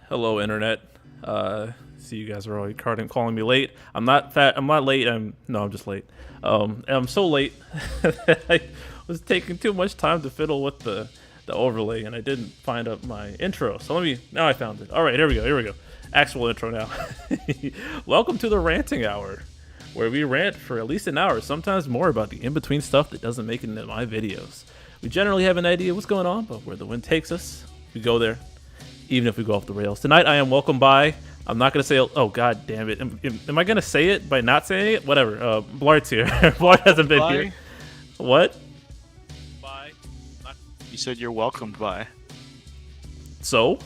Hello, internet. See, you guys are already calling me late. I'm not fat. I'm not late. I'm just late. I'm so late that I was taking too much time to fiddle with the overlay, and I didn't find up my intro. So now I found it. All right, here we go. Actual intro now. Welcome to the ranting hour, where we rant for at least an hour, sometimes more, about the in-between stuff that doesn't make it into my videos. We generally have an idea what's going on, but where the wind takes us, we go there, even if we go off the rails. Tonight I am welcomed by, I'm not going to say, oh god damn it, am I going to say it by not saying it? Whatever, Blart's here. Blart hasn't been here. What? Bye. You said you're welcomed by. So?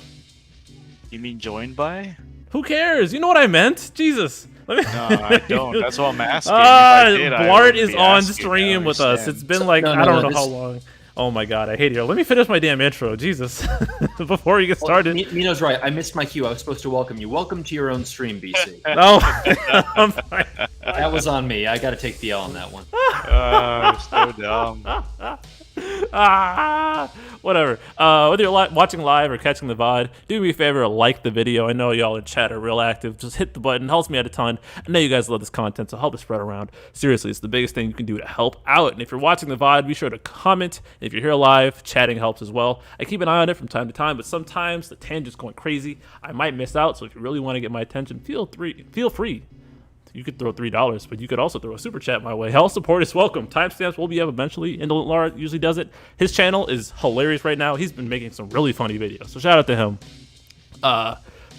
You mean joined by? Who cares? You know what I meant? Jesus. No, I don't. That's what I'm asking. Blart is on stream with us. It's been I don't know how long. Oh my god, I hate it. Let me finish my damn intro, Jesus, before you get started. Nino's right. I missed my cue. I was supposed to welcome you. Welcome to your own stream, BC. No, I'm fine. That was on me. I got to take the L on that one. So dumb. Whatever. Whether you're watching live or catching the VOD, do me a favor, like the video. I know y'all in chat are real active. Just hit the button. Helps me out a ton. I know you guys love this content, so help it spread around. Seriously, it's the biggest thing you can do to help out. And if you're watching the VOD, be sure to comment. If you're here live, chatting helps as well. I keep an eye on it from time to time, but sometimes the tangent's going crazy. I might miss out, so if you really want to get my attention, feel free. You could throw $3, but you could also throw a super chat my way. All support is welcome. Timestamps will be up eventually. Lexicon usually does it. His channel is hilarious right now. He's been making some really funny videos, so shout out to him.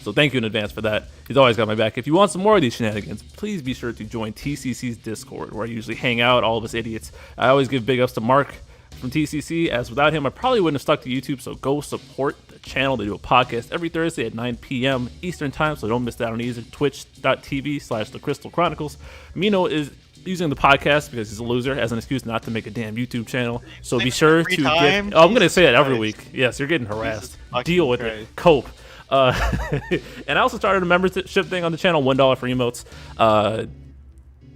So thank you in advance for that. He's always got my back. If you want some more of these shenanigans, please be sure to join TCC's Discord, where I usually hang out, all of us idiots. I always give big ups to Mark from TCC, as without him I probably wouldn't have stuck to YouTube, so go support the channel. They do a podcast every Thursday at 9 p.m. Eastern time, so don't miss that on either. Twitch.tv/The Crystal Chronicles. Mino is using the podcast because he's a loser as an excuse not to make a damn YouTube channel, so be sure to get... Oh, I'm going to say it every week. Yes, you're getting harassed. Deal with it. Cope. And I also started a membership thing on the channel, $1 for emotes.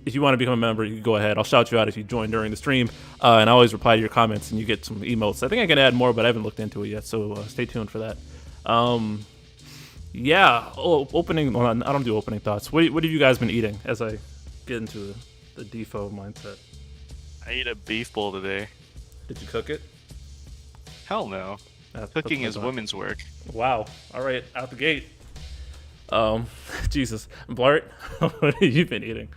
If you want to become a member, you can go ahead. I'll shout you out if you join during the stream. And I always reply to your comments and you get some emotes. I think I can add more, but I haven't looked into it yet, so stay tuned for that. Yeah. Opening... Well, I don't do opening thoughts. What have you guys been eating as I get into the Dffoo mindset? I ate a beef bowl today. Did you cook it? Hell no. Cooking is women's work. Wow. All right. Out the gate. Jesus. Blart, what have you been eating?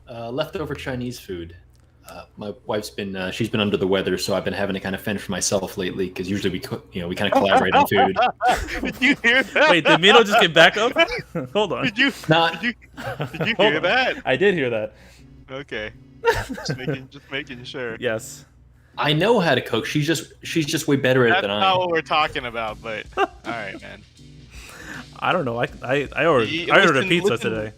Leftover Chinese food. My wife's been she's been under the weather, so I've been having to kind of fend for myself lately, because usually we kind of collaborate on food. Did you hear that? Wait, did Mino just get back up? Hold on. Did you hear that? I did hear that. Okay. Just making sure. Yes. I know how to cook. She's just way better at it than I am. That's not what we're talking about, but all right, man. I don't know. I ordered a pizza today.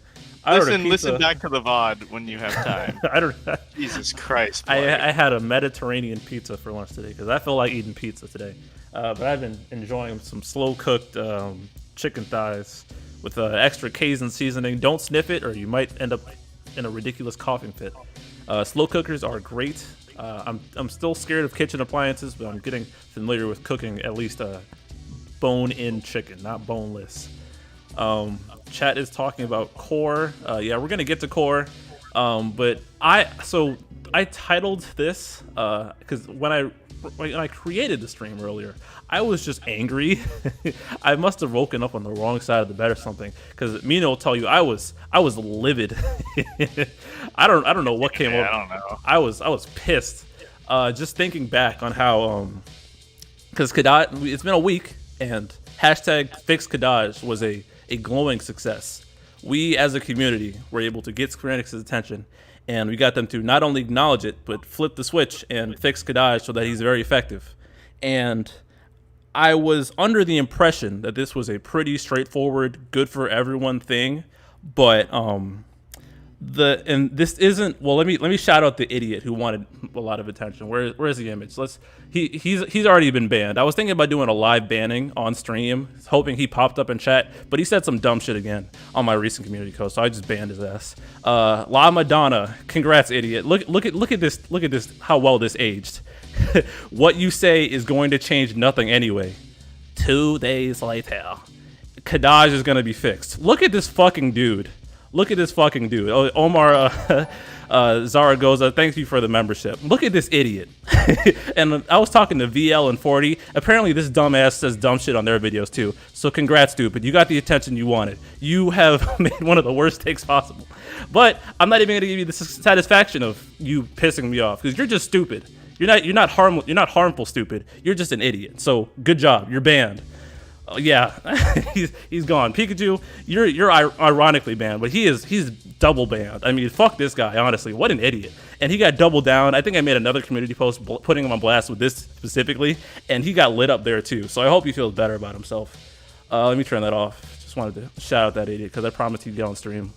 Listen back to the VOD when you have time. Jesus Christ. I had a Mediterranean pizza for lunch today because I feel like eating pizza today. But I've been enjoying some slow-cooked chicken thighs with extra Cajun seasoning. Don't sniff it or you might end up in a ridiculous coughing fit. Slow cookers are great. I'm still scared of kitchen appliances, but I'm getting familiar with cooking at least bone-in chicken, not boneless. Chat is talking about Cor. Yeah, we're gonna get to Cor. But I titled this because when I created the stream earlier, I was just angry. I must have woken up on the wrong side of the bed or something, because Mino will tell you I was livid. I don't know what came over. I don't know. I was pissed. Just thinking back on how because Kadaj, it's been a week, and #FixKadaj was a glowing success. We as a community were able to get Square Enix's attention, and we got them to not only acknowledge it, but flip the switch and fix Kadaj so that he's very effective. And I was under the impression that this was a pretty straightforward, good for everyone thing, but this isn't. Well, let me shout out the idiot who wanted a lot of attention. Where's the image? He's already been banned. I was thinking about doing a live banning on stream, hoping he popped up in chat, but he said some dumb shit again on my recent community post, so I just banned his ass. La Madonna, congrats, idiot. Look at this. How well this aged. What you say is going to change nothing anyway. 2 days later, Kadaj is gonna be fixed. Look at this fucking dude. Look at this fucking dude. Oh, Omar Zaragoza, thank you for the membership. Look at this idiot. And I was talking to VL and 40. Apparently this dumbass says dumb shit on their videos too. So congrats, stupid. You got the attention you wanted. You have made one of the worst takes possible. But I'm not even gonna give you the satisfaction of you pissing me off because you're just stupid. You're not harmful, stupid. You're just an idiot. So good job. You're banned. Yeah, he's gone. Pikachu, you're ironically banned, but he's double banned. I mean, fuck this guy, honestly. What an idiot. And he got doubled down. I think I made another community post putting him on blast with this specifically, and he got lit up there too. So I hope he feels better about himself. Let me turn that off. Just wanted to shout out that idiot because I promised he'd get on stream.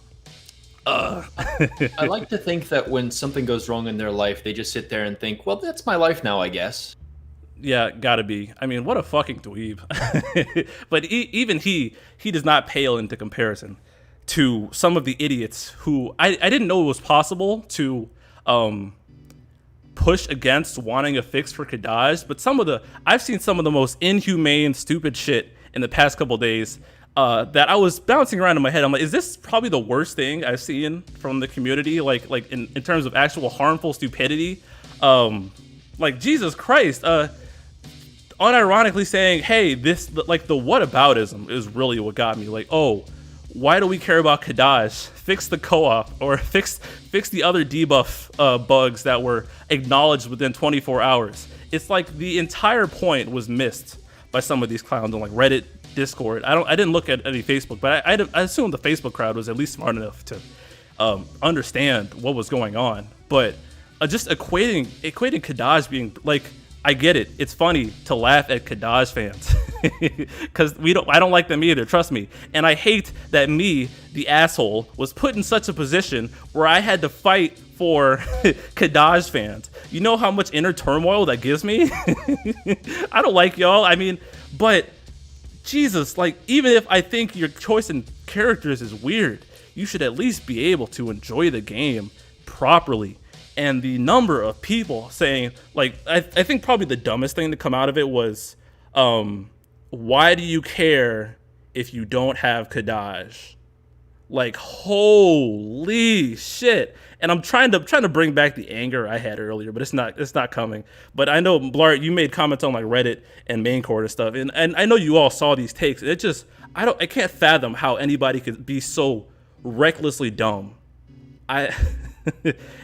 I like to think that when something goes wrong in their life, they just sit there and think, well, that's my life now, I guess. Yeah, gotta be. I mean, what a fucking dweeb. But even he does not pale into comparison to some of the idiots who I didn't know it was possible to push against wanting a fix for Kadaj. But I've seen some of the most inhumane, stupid shit in the past couple days that I was bouncing around in my head. I'm like, is this probably the worst thing I've seen from the community? Like in terms of actual harmful stupidity? Like, Jesus Christ. Unironically saying, hey, this, like, the whataboutism is really what got me. Like, oh, why do we care about Kadaj? Fix the co-op or fix the other debuff bugs that were acknowledged within 24 hours. It's like the entire point was missed by some of these clowns on like Reddit, Discord. I didn't look at any Facebook, but I assumed the Facebook crowd was at least smart enough to understand what was going on. But just equating Kadaj being like, I get it. It's funny to laugh at Kadaj fans because I don't like them either. Trust me. And I hate that me, the asshole, was put in such a position where I had to fight for Kadaj fans. You know how much inner turmoil that gives me? I don't like y'all. I mean, but Jesus, like, even if I think your choice in characters is weird, you should at least be able to enjoy the game properly. And the number of people saying, like, I think probably the dumbest thing to come out of it was, why do you care if you don't have Kadaj? Like, holy shit. And I'm trying to bring back the anger I had earlier, but it's not coming. But I know, Blart, you made comments on like Reddit and main court and stuff, and I know you all saw these takes. It just, I can't fathom how anybody could be so recklessly dumb.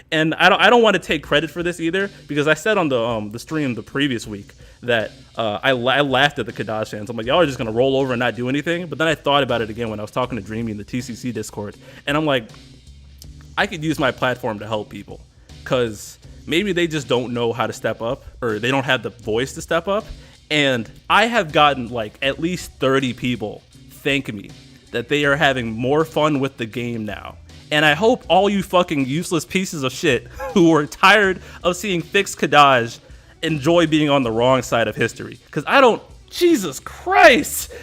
And I don't want to take credit for this either, because I said on the stream the previous week that I laughed at the Kadaj fans. I'm like, y'all are just gonna roll over and not do anything. But then I thought about it again when I was talking to Dreamy in the TCC Discord, and I'm like, I could use my platform to help people, because maybe they just don't know how to step up, or they don't have the voice to step up. And I have gotten like at least 30 people thank me that they are having more fun with the game now. And I hope all you fucking useless pieces of shit who are tired of seeing FixKadaj enjoy being on the wrong side of history. Because I don't... Jesus Christ!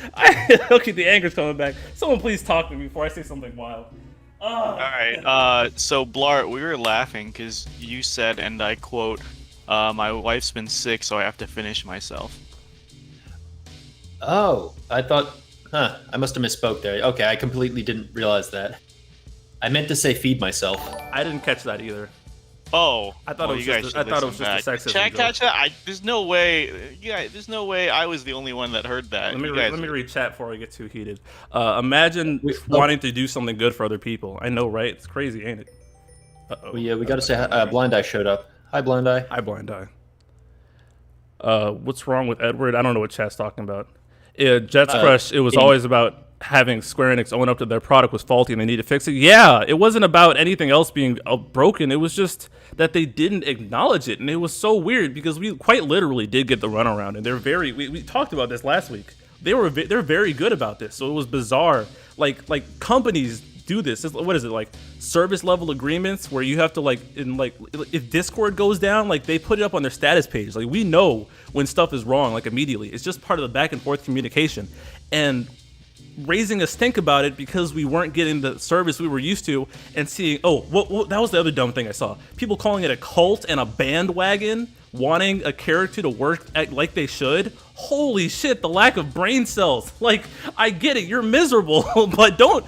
Okay, the anger's coming back. Someone please talk to me before I say something wild. Alright, so Blart, we were laughing because you said, and I quote, my wife's been sick, so I have to finish myself. Oh, I thought... I must have misspoke there. Okay, I completely didn't realize that. I meant to say feed myself. I didn't catch that either. Oh, I thought it was just a sexism joke. Catch that? There's no way. Yeah, there's no way I was the only one that heard that. Let me read chat before I get too heated. Imagine wanting to do something good for other people. I know, right? It's crazy, ain't it? Well, yeah, we got to say Blind Eye showed up. Hi, Blind Eye. Hi, Blind Eye. What's wrong with Edward? I don't know what chat's talking about. Yeah, Jet's Crush. It was always about having Square Enix own up to their product was faulty and they need to fix it. Yeah, it wasn't about anything else being broken. It was just that they didn't acknowledge it, and it was so weird because we quite literally did get the runaround, and they're very. We talked about this last week. They're very good about this, so it was bizarre. Like companies do this. What is it, like service level agreements where you have to if Discord goes down, like they put it up on their status page. Like we know when stuff is wrong, like immediately. It's just part of the back and forth communication, and raising a stink about it because we weren't getting the service we were used to, and seeing, that was the other dumb thing I saw. People calling it a cult and a bandwagon. wanting a character to work like they should. Holy shit, the lack of brain cells. Like, I get it, you're miserable, but don't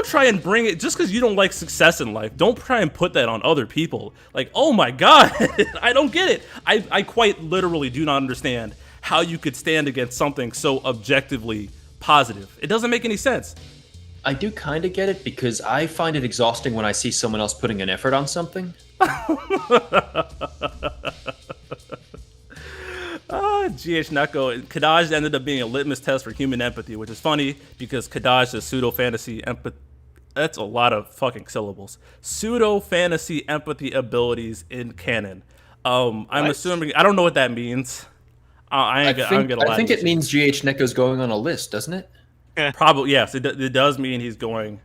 try and bring it just because you don't like success in life. Don't try and put that on other people. Like, oh my god, I don't get it. I quite literally do not understand how you could stand against something so objectively positive. It doesn't make any sense. I do kind of get it because I find it exhausting when I see someone else putting an effort on something. GH Neko, Kadaj ended up being a litmus test for human empathy, which is funny because Kadaj is pseudo-fantasy empathy. That's a lot of fucking syllables. Pseudo-fantasy empathy abilities in canon. I'm assuming, I don't know what that means. I think it means GH Neko's going on a list, doesn't it? Probably, yes. It does mean he's going.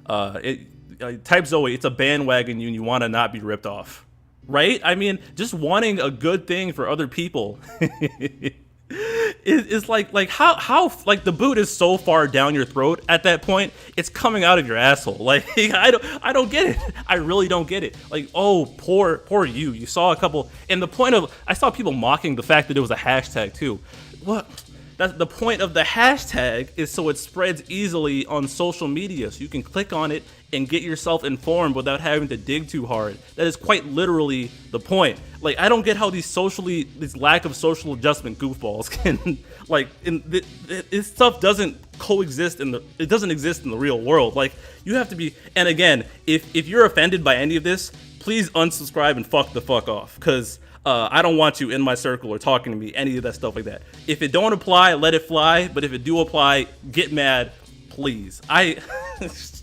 Type Zoe, it's a bandwagon you want to not be ripped off, right? I mean, just wanting a good thing for other people is like how like the boot is so far down your throat at that point, it's coming out of your asshole. Like I don't get it. I really don't get it. Like, oh, poor you. You saw a couple, and the point of I saw people mocking the fact that it was a hashtag too. What? That's the point of the hashtag is so it spreads easily on social media, so you can click on it and get yourself informed without having to dig too hard. That is quite literally the point. Like, I don't get how this lack of social adjustment goofballs can this stuff doesn't coexist it doesn't exist in the real world. Like, you have to be, and again, if you're offended by any of this, please unsubscribe and fuck the fuck off, because I don't want you in my circle or talking to me, any of that stuff like that. If it don't apply, let it fly. But if it do apply, get mad, please.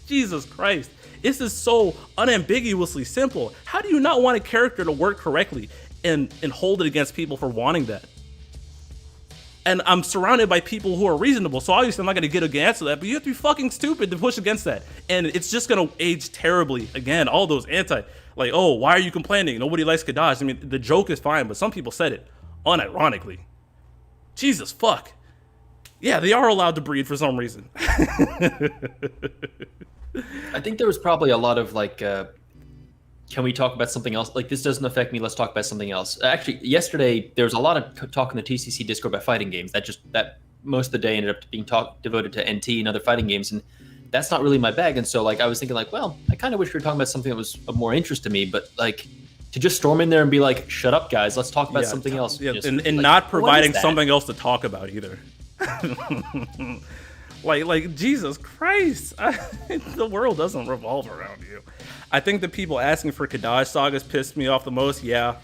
Jesus Christ. This is so unambiguously simple. How do you not want a character to work correctly and hold it against people for wanting that? And I'm surrounded by people who are reasonable, so obviously I'm not going to get against that, but you have to be fucking stupid to push against that. And it's just going to age terribly. Again, all those like, oh, why are you complaining? Nobody likes Kadaj. I mean, the joke is fine, but some people said it unironically. Jesus fuck. Yeah, they are allowed to breed for some reason. I think there was probably a lot of like, can we talk about something else? Like, this doesn't affect me, let's talk about something else. Actually, yesterday, there was a lot of talk in the TCC Discord about fighting games. That most of the day ended up being devoted to NT and other fighting games, and that's not really my bag. And so, like, I was thinking, like, well, I kind of wish we were talking about something that was of more interest to me, but, like, to just storm in there and be like, shut up, guys, let's talk about something else. Yeah, just, and like, not providing something else to talk about either. like Jesus Christ, the world doesn't revolve around you. I think the people asking for Kadaj sagas pissed me off the most. Yeah,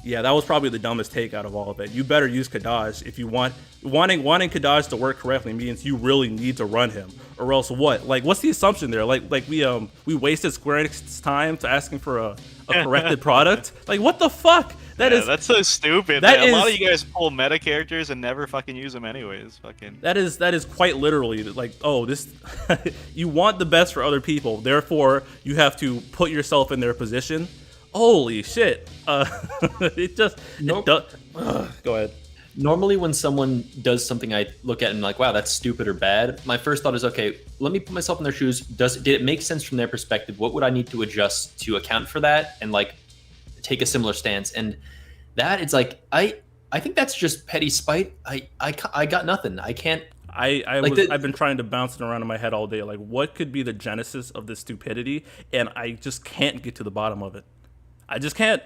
that was probably the dumbest take out of all of it. You better use Kadaj if you wanting Kadaj to work correctly means you really need to run him, or else what? Like, what's the assumption there? Like we wasted Square Enix's time to asking for a corrected product. Like, what the fuck? That's so stupid. A lot of you guys pull meta characters and never fucking use them anyways. Fucking. That is quite literally like, oh, this. You want the best for other people, therefore you have to put yourself in their position. Holy shit! It just nope. Go ahead. Normally, when someone does something, I look at it and like, wow, that's stupid or bad. My first thought is, okay, let me put myself in their shoes. Did it make sense from their perspective? What would I need to adjust to account for that? And like, take a similar stance. And that it's like, I think that's just petty spite. I got nothing. I can't. I've been trying to bounce it around in my head all day. Like, what could be the genesis of this stupidity? And I just can't get to the bottom of it. I just can't.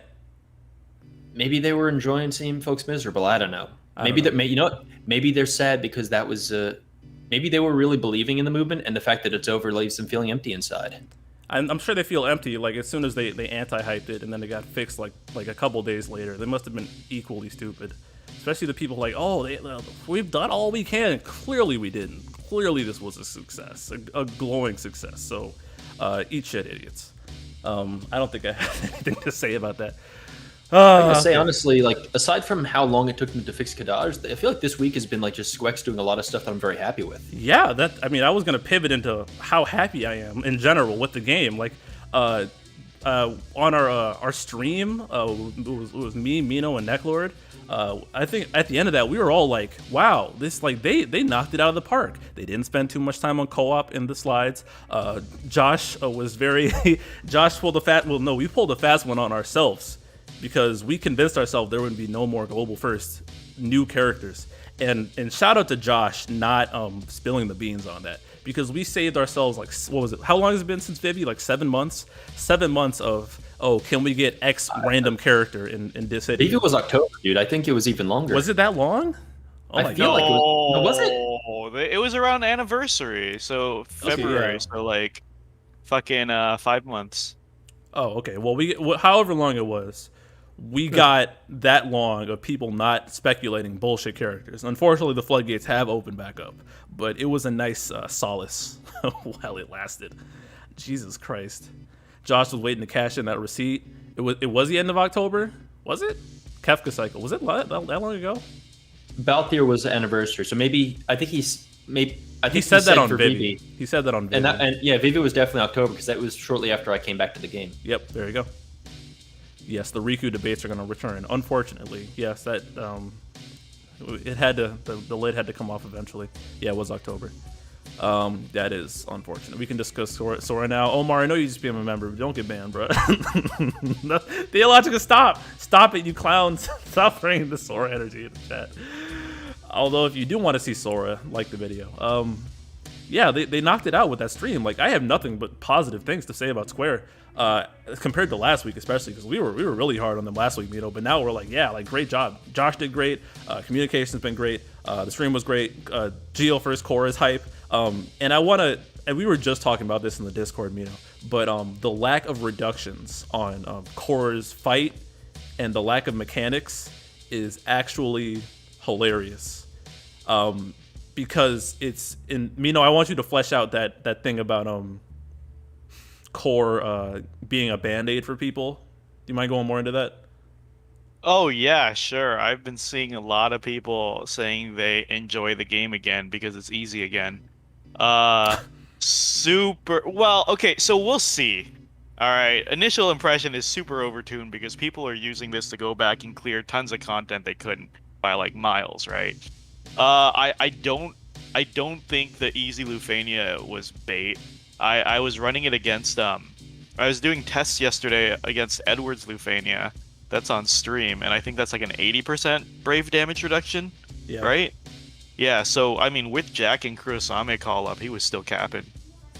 Maybe they were enjoying seeing folks miserable. I don't know. Maybe they're sad because that was. Maybe they were really believing in the movement, and the fact that it's over leaves them feeling empty inside. I'm sure they feel empty. Like, as soon as they anti-hyped it, and then it got fixed like a couple days later, they must have been equally stupid. Especially the people like, oh, we've done all we can. Clearly we didn't. Clearly this was a success, a glowing success. So, eat shit, idiots. I don't think I have anything to say about that. I can say honestly, like, aside from how long it took them to fix Kadaj, I feel like this week has been like just SQEX doing a lot of stuff that I'm very happy with. Yeah, I mean, I was gonna pivot into how happy I am in general with the game. Like, on our stream, it was me, Mino, and Neclord. I think at the end of that, we were all like, wow, this, like, they knocked it out of the park. They didn't spend too much time on co-op in the slides. Josh was very, Josh pulled we pulled a fast one on ourselves. because we convinced ourselves there would be no more global first new characters. And shout out to Josh not spilling the beans on that, because we saved ourselves like, what was it? How long has it been since Vivi? Like 7 months? 7 months of, oh, can we get X random character in this city? Maybe it was October, dude. I think it was even longer. Was it that long? Oh my I feel God. like was it? No, it was around anniversary, so February, yeah. so like fucking 5 months. Oh, okay. Well, however long it was, we got that long of people not speculating bullshit characters. Unfortunately, the floodgates have opened back up, but it was a nice solace while it lasted. Jesus Christ. Josh was waiting to cash in that receipt. It was the end of October? Was it? Kefka cycle. Was it that long ago? Balthier was the anniversary, so maybe I think he said that on for Vivi. He said that on Vivi. And yeah, Vivi was definitely October because that was shortly after I came back to the game. Yep, there you go. Yes, the Riku debates are going to return. Unfortunately, yes, that it had to. The lid had to come off eventually. Yeah, it was October. That is unfortunate. We can discuss Sora now. Omar, I know you just became a member, but don't get banned, bro. No, Theologica, stop it, you clowns! Stop bringing the Sora energy in the chat. Although, if you do want to see Sora, like the video. Yeah, they knocked it out with that stream. Like, I have nothing but positive things to say about Square. Compared to last week, especially because we were really hard on them last week, but now we're like, yeah, like great job. Josh did great. Communication's been great. The stream was great. Geo first core is hype. And we were just talking about this in the Discord, but the lack of reductions on Core's fight and the lack of mechanics is actually hilarious. Because it's in Mino, I want you to flesh out that thing about Core being a band-aid for people. Do you mind going more into that? Oh yeah, sure. I've been seeing a lot of people saying they enjoy the game again because it's easy again. Super well, okay, so we'll see. Alright, initial impression is super overtuned because people are using this to go back and clear tons of content they couldn't by like miles, right? I don't think the easy Lufania was bait. I was running it against I was doing tests yesterday against Edward's Lufania. That's on stream, and I think that's like an 80% brave damage reduction. Yeah. Right? Yeah, so I mean with Jack and Kurosame call up, he was still capping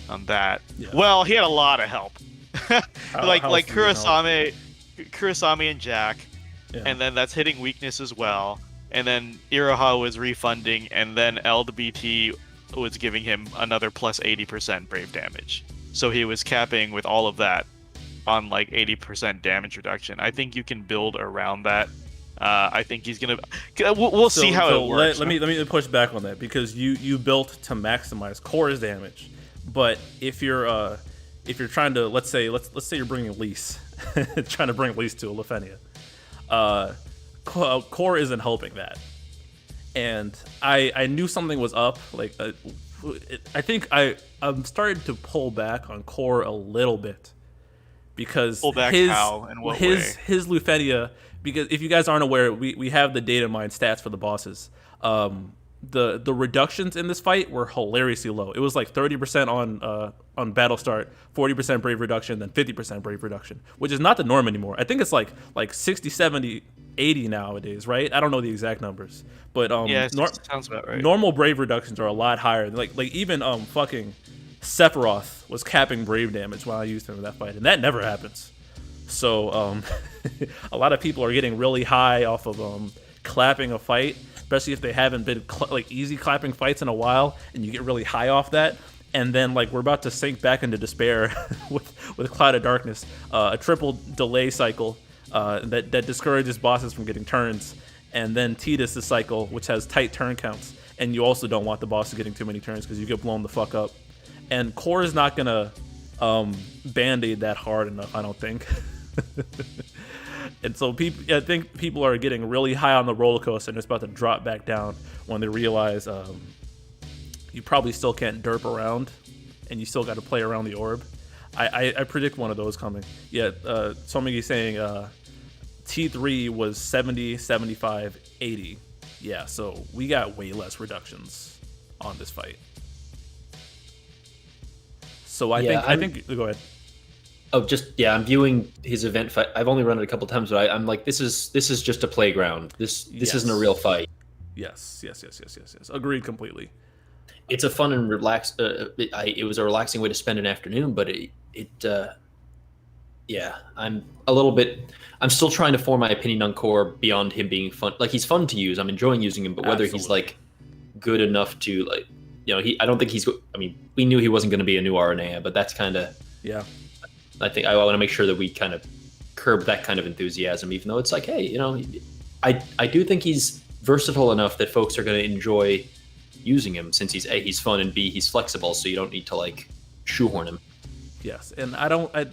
on that. Yeah. Well, he had a lot of help. like Kurosame and Jack, yeah. And then that's hitting weakness as well. And then Iroha was refunding, and then LDBT was giving him another plus 80% brave damage. So he was capping with all of that on like 80% damage reduction. I think you can build around that. I think he's gonna. We'll see how it works. Let me push back on that, because you built to maximize Core's damage, but if you're trying to let's say you're bringing Lise, trying to bring Lise to a Lufenia, Core isn't helping that. And I knew something was up. Like I think I'm starting to pull back on Core a little bit, because pull back how and what way? His Lufenia. Because if you guys aren't aware, we have the data mine stats for the bosses. The reductions in this fight were hilariously low. It was like 30% on battle start, 40% brave reduction, then 50% brave reduction, which is not the norm anymore. I think it's like 60, 70, 80 nowadays, right? I don't know the exact numbers, but yeah, sounds about right. Normal brave reductions are a lot higher. Like even fucking Sephiroth was capping brave damage while I used him in that fight, and that never happens. So a lot of people are getting really high off of clapping a fight, especially if they haven't been easy clapping fights in a while, and you get really high off that. And then we're about to sink back into despair with Cloud of Darkness, a triple delay cycle that discourages bosses from getting turns, and then Tidus' cycle, which has tight turn counts, and you also don't want the boss getting too many turns because you get blown the fuck up. And Core is not gonna band-aid that hard enough, I don't think. And so I think people are getting really high on the roller coaster, and it's about to drop back down when they realize you probably still can't derp around, and you still got to play around the orb. I predict one of those coming. Yeah, Somigi's saying T3 was 70, 75, 80. Yeah, so we got way less reductions on this fight. So I think go ahead. Oh, I'm viewing his event fight. I've only run it a couple times, but I'm like, this is just a playground. This isn't a real fight. Yes. Agreed completely. It's a fun and relaxed. It was a relaxing way to spend an afternoon, but yeah, I'm a little bit. I'm still trying to form my opinion on Core beyond him being fun. Like, he's fun to use. I'm enjoying using him, but whether he's like good enough to like, I don't think he's. I mean, we knew he wasn't going to be a new RNA, but that's kind of. Yeah. I think I want to make sure that we kind of curb that kind of enthusiasm, even though it's like, hey, I do think he's versatile enough that folks are going to enjoy using him, since he's fun, and B, he's flexible, so you don't need to like shoehorn him. Yes, and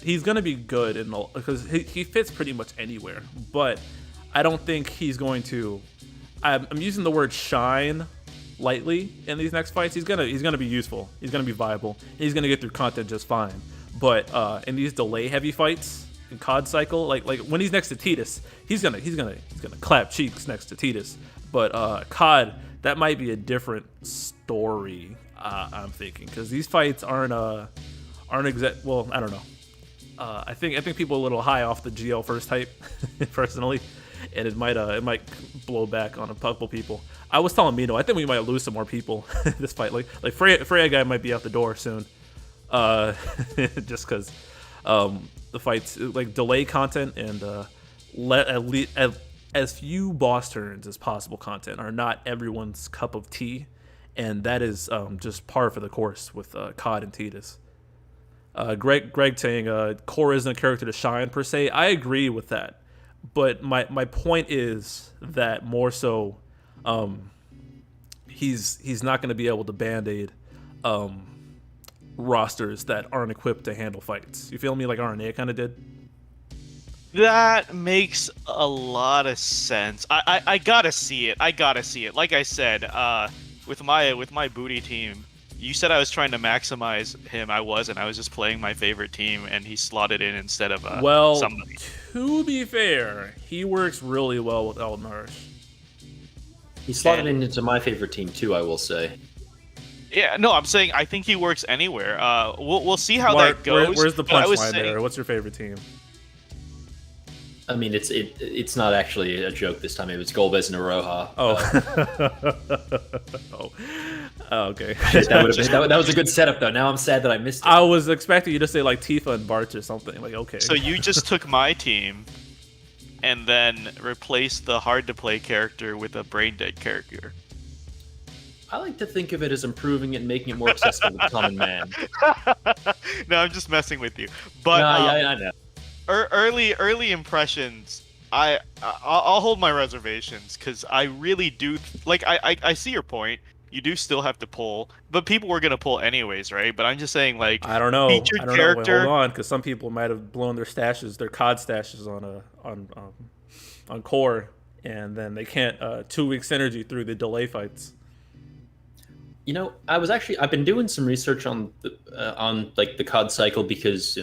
he's going to be good because he fits pretty much anywhere, but I don't think he's going to. I'm using the word shine lightly in these next fights. He's gonna be useful. He's gonna be viable. He's gonna get through content just fine. But in these delay heavy fights in COD cycle, like when he's next to Tidus, he's gonna clap cheeks next to Tidus. But COD, that might be a different story. I'm thinking, because these fights aren't exact. Well, I don't know. I think people are a little high off the GL first hype, personally, and it might blow back on a couple people. I was telling Mino, I think we might lose some more people this fight. Like Freya guy might be out the door soon. Just because the fights like delay content and let at least as few boss turns as possible content are not everyone's cup of tea, and that is just par for the course with COD and Tidus. Greg saying Core isn't a character to shine per se. I agree with that, but my point is that more so, he's not going to be able to band-aid rosters that aren't equipped to handle fights. You feel me? Like RNA kind of did. That makes a lot of sense. I gotta see it. Like I said, with my booty team, you said I was trying to maximize him. I wasn't. I was just playing my favorite team, and he slotted in instead of somebody. To be fair, he works really well with Eldnarsh. He slotted into my favorite team too, I will say. Yeah, no, I'm saying I think he works anywhere. We'll see how that goes. Where's the punchline there? What's your favorite team? I mean, it's not actually a joke this time. It was Golbez and Aroha. Oh, okay. that was a good setup, though. Now I'm sad that I missed it. I was expecting you to say like Tifa and Bart or something. Like, okay. So you just took my team and then replaced the hard-to-play character with a brain-dead character. I like to think of it as improving it and making it more accessible to the common man. No, I'm just messing with you. But no, I know. Early impressions, I'll hold my reservations, because I really do like I see your point. You do still have to pull, but people were gonna pull anyways, right? But I'm just saying, like, I don't know. Featured I don't character. know. Wait, hold on, because some people might have blown their stashes, their COD stashes on Core, and then they can't 2 week synergy through the delay fights. I've been doing some research on the COD cycle, because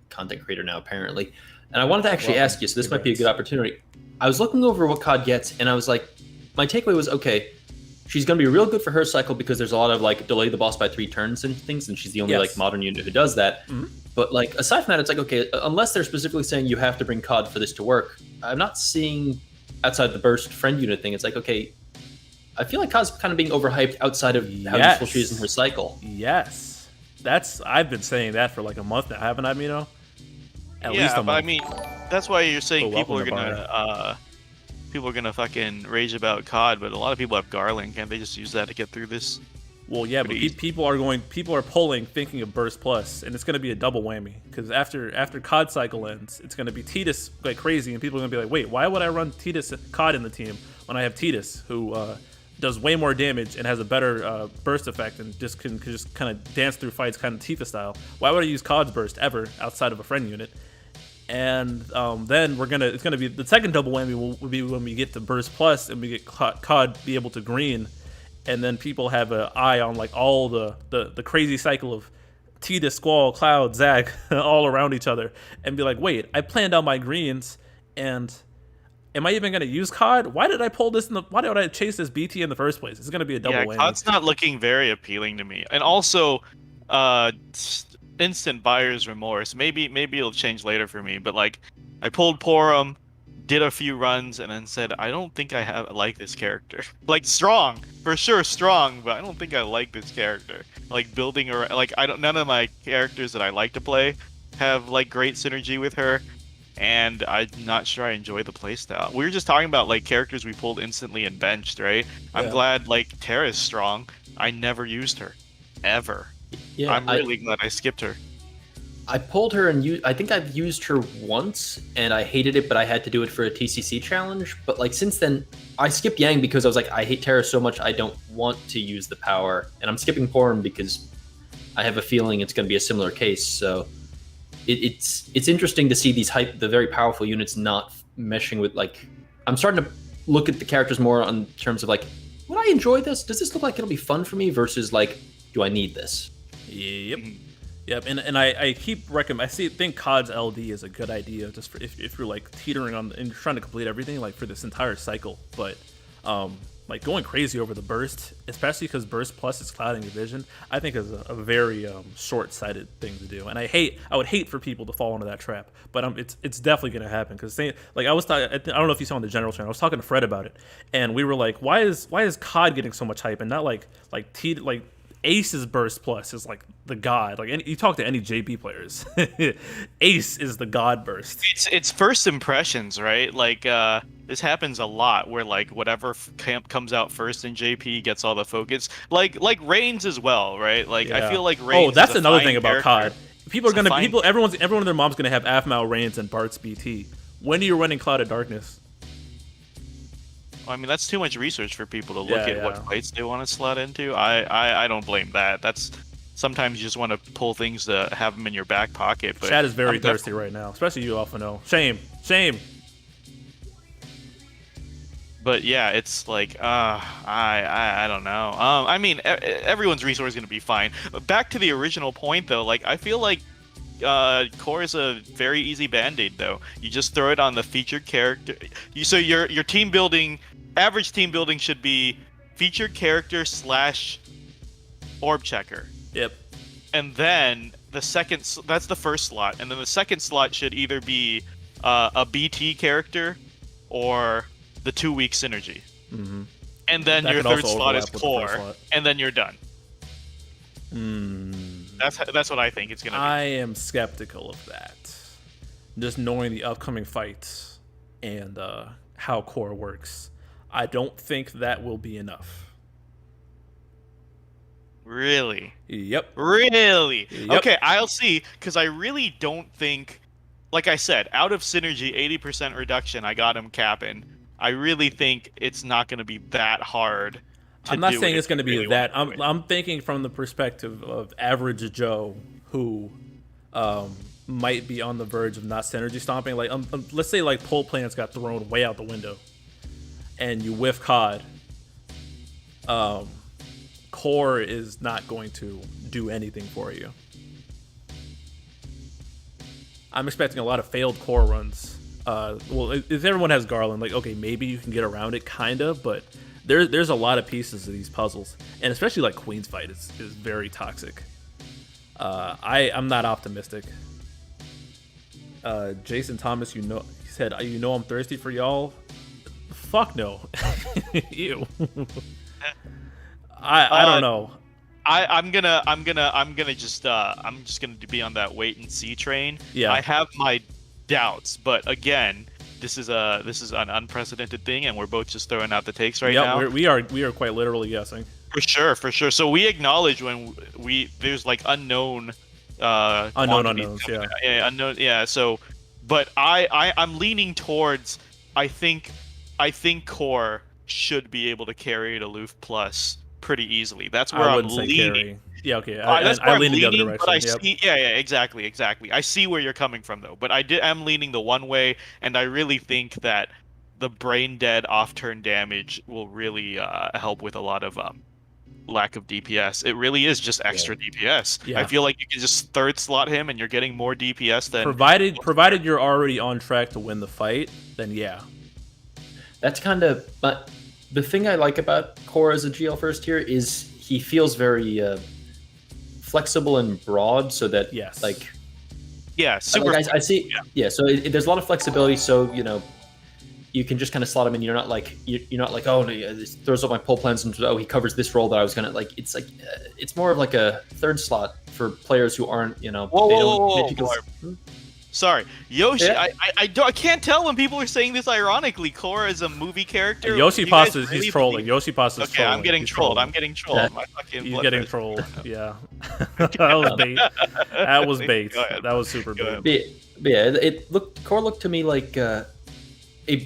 content creator now apparently, and I wanted to actually ask you. So this might be a good opportunity. I was looking over what COD gets, and I was like, my takeaway was, okay, she's going to be real good for her cycle because there's a lot of like delay the boss by 3 turns and things, and she's the only like modern unit who does that. Mm-hmm. But like aside from that, it's like, okay, unless they're specifically saying you have to bring COD for this to work, I'm not seeing outside the burst friend unit thing. It's like, okay, I feel like COD's kind of being overhyped outside of how useful she is in her cycle. Yes, I've been saying that for like a month now, haven't I, Mino? At least a month. I mean, that's why you're saying people are gonna fucking rage about COD, but a lot of people have Garland. Can't they just use that to get through this? Well, yeah, but people are pulling thinking of Burst Plus, and it's gonna be a double whammy, because after COD cycle ends, it's gonna be Tidus like crazy, and people are gonna be like, wait, why would I run Tidus COD in the team when I have Tidus who does way more damage and has a better burst effect and just can just kind of dance through fights kind of Tifa style? Why would I use COD's burst ever outside of a friend unit? And then it's gonna be the second double whammy will be when we get to Burst Plus and we get COD be able to green, and then people have an eye on like all the crazy cycle of Tidus, Squall, Cloud, Zag all around each other, and be like, wait, I planned out my greens, and am I even gonna use COD? Why did I pull this? Why did I chase this BT in the first place? It's gonna be a double whammy. COD's not looking very appealing to me, and also instant buyer's remorse. Maybe it'll change later for me, but like I pulled Porum, did a few runs, and then said I don't think I like this character. Like strong, for sure strong, but I don't think I like this character. Like building or like I don't none of my characters that I like to play have like great synergy with her. And I'm not sure I enjoy the playstyle. We were just talking about like characters we pulled instantly and benched, right? I'm glad like Terra's strong. I never used her, ever. Yeah, I'm really glad I skipped her. I pulled her and I think I've used her once, and I hated it, but I had to do it for a TCC challenge. But like since then, I skipped Yang because I was like, I hate Terra so much, I don't want to use the power, and I'm skipping Porum because I have a feeling it's going to be a similar case. So it's interesting to see the very powerful units not meshing with like. I'm starting to look at the characters more on terms of like, would I enjoy this? Does this look like it'll be fun for me? Versus like, do I need this? Yep. Yep, and I keep think COD's LD is a good idea just for if you're like teetering on and trying to complete everything like for this entire cycle, but like going crazy over the burst, especially because burst plus is clouding your vision, I think is a very short-sighted thing to do, and I would hate for people to fall into that trap, but it's definitely gonna happen because like I don't know if you saw on the general channel, I was talking to Fred about it, and we were like, why is COD getting so much hype and not like Ace's burst plus is like the god. Like you talk to any JP players, Ace is the god burst. It's first impressions, right? Like this happens a lot where like whatever camp comes out first in JP gets all the focus. Like Reigns as well, right? Like Yeah. I feel like Reigns. Oh, that's is a another fine thing about character. COD. Everyone and their mom's gonna have Aphmau, Reigns, and Bart's BT. When are you running Cloud of Darkness? I mean, that's too much research for people to look at what fights they want to slot into. I don't blame that. That's sometimes you just want to pull things to have them in your back pocket. But Chad is very thirsty right now, especially you, Alpha No. Shame. But yeah, it's like I don't know. I mean, everyone's resource is gonna be fine. But back to the original point though, like I feel like Core is a very easy band-aid though. You just throw it on the featured character. So your team building, average team building should be featured character / orb checker. Yep. And then that's the first slot, and then the second slot should either be a BT character or the 2-week synergy. Mm-hmm. And then your third slot is Core, and then you're done. That's what I think it's gonna be. I am skeptical of that. Just knowing the upcoming fights and how Core works, I don't think that will be enough. Really? Yep. Really? Yep. Okay, I'll see, because I really don't think, like I said, out of synergy, 80% reduction, I got him capping. I really think it's not going to be that hard. I'm not saying it's going to be that. I'm thinking from the perspective of average Joe who might be on the verge of not synergy stomping. Like, let's say like poll plans got thrown way out the window, and you whiff COD. Core is not going to do anything for you. I'm expecting a lot of failed Core runs. Well, if everyone has Garland, like, okay, maybe you can get around it, kind of, but there's a lot of pieces of these puzzles, and especially like Queen's fight is very toxic. I'm not optimistic. Jason Thomas, he said, I'm thirsty for y'all. Fuck no. Ew. I don't know. I'm just gonna be on that wait and see train. Yeah. I have my doubts, but again, this is an unprecedented thing, and we're both just throwing out the takes right now. We are quite literally guessing. For sure. So we acknowledge when there's like unknowns. Yeah, unknown. Yeah. So, but I'm leaning towards. I think Core should be able to carry it aloof plus pretty easily. That's where I'm leaning. Carry. Yeah, okay. I lean in the other leaning, direction. But I see, exactly. I see where you're coming from though. But I'm leaning the one way, and I really think that the brain dead off turn damage will really help with a lot of lack of DPS. It really is just extra DPS. Yeah. I feel like you can just third slot him, and you're getting more DPS than provided you're already on track to win the fight. Then yeah. That's kind of. But the thing I like about Core as a GL first tier is he feels very flexible and broad, so that Yes. like Yeah, super. I see. Yeah, so there's a lot of flexibility. So you can just kind of slot him in. You're not like oh, this throws up my pull plans and oh, he covers this role that I was gonna like. It's like it's more of like a third slot for players who aren't Whoa. Sorry, Yoshi. Yeah. I can't tell when people are saying this ironically. Cor is a movie character. Yoshi You guys Pasta, really he's trolling. believe- Yoshi Pasta is Okay, trolling. I'm getting He's trolled. trolling. I'm getting trolled. Yeah. My fucking He's blood getting pressure. trolled. Yeah. That was bait. That was bait. Go ahead. That was super Go bait. ahead. But yeah, Core looked to me like the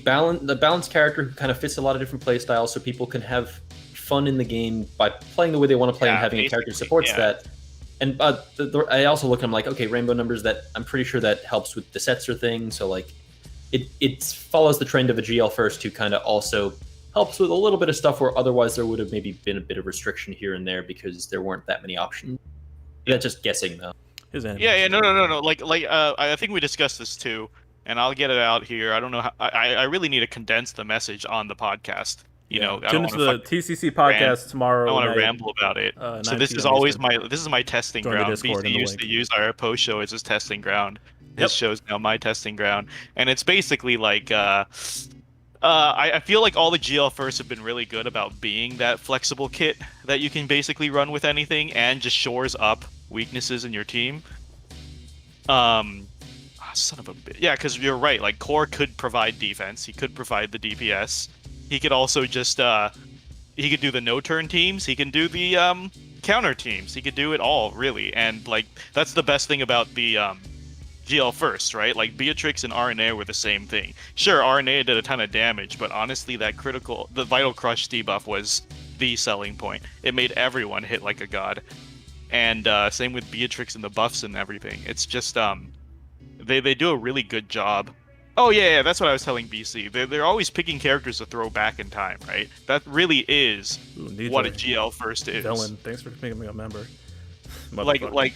balanced character who kind of fits a lot of different play styles, so people can have fun in the game by playing the way they want to play and having a character who supports that. And I also look at them like, okay, rainbow numbers. That I'm pretty sure that helps with the Setzer thing. So like, it follows the trend of a GL first, who kind of also helps with a little bit of stuff where otherwise there would have maybe been a bit of restriction here and there because there weren't that many options. That's just guessing though. No. Like I think we discussed this too, and I'll get it out here. I don't know how. I really need to condense the message on the podcast. I Tune don't into want the TCC podcast tomorrow. I want to night. ramble about it. 9 So this is PM always Eastern. this is my testing Join the ground. Discord BC in the used link. to use our post show as his testing ground. Yep. This show's now my testing ground, and it's basically like I feel like all the GL firsts have been really good about being that flexible kit that you can basically run with anything and just shores up weaknesses in your team. Son of a bitch. Yeah, because you're right. Like Core could provide defense. He could provide the DPS. He could also just he could do the no-turn teams. He can do the counter teams. He could do it all, really. And like that's the best thing about the GL first, right? Like Beatrix and RNA were the same thing. Sure, RNA did a ton of damage, but honestly, the Vital Crush debuff was the selling point. It made everyone hit like a god. And same with Beatrix and the buffs and everything. It's just they do a really good job. Oh yeah, that's what I was telling BC. They're always picking characters to throw back in time, right? That really is what a GL first is. Dylan, thanks for making me a member. Like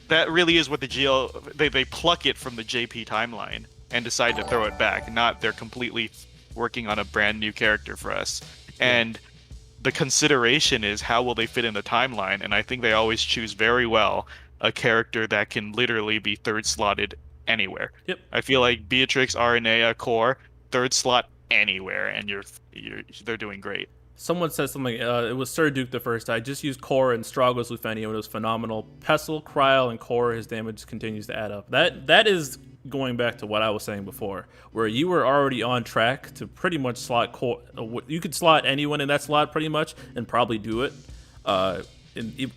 that really is what the GL they pluck it from the JP timeline and decide to throw it back. Not they're completely working on a brand new character for us. And the consideration is how will they fit in the timeline, and I think they always choose very well a character that can literally be third slotted anywhere. Yep. I feel like Beatrix, RNA, Core, third slot anywhere, and they're doing great. Someone said something, it was Sir Duke the first. I just used Core and Stragos Lufenia, and it was phenomenal. Pestle, Cryle, and Core, his damage continues to add up. That is going back to what I was saying before, where you were already on track to pretty much slot Core. You could slot anyone in that slot pretty much and probably do it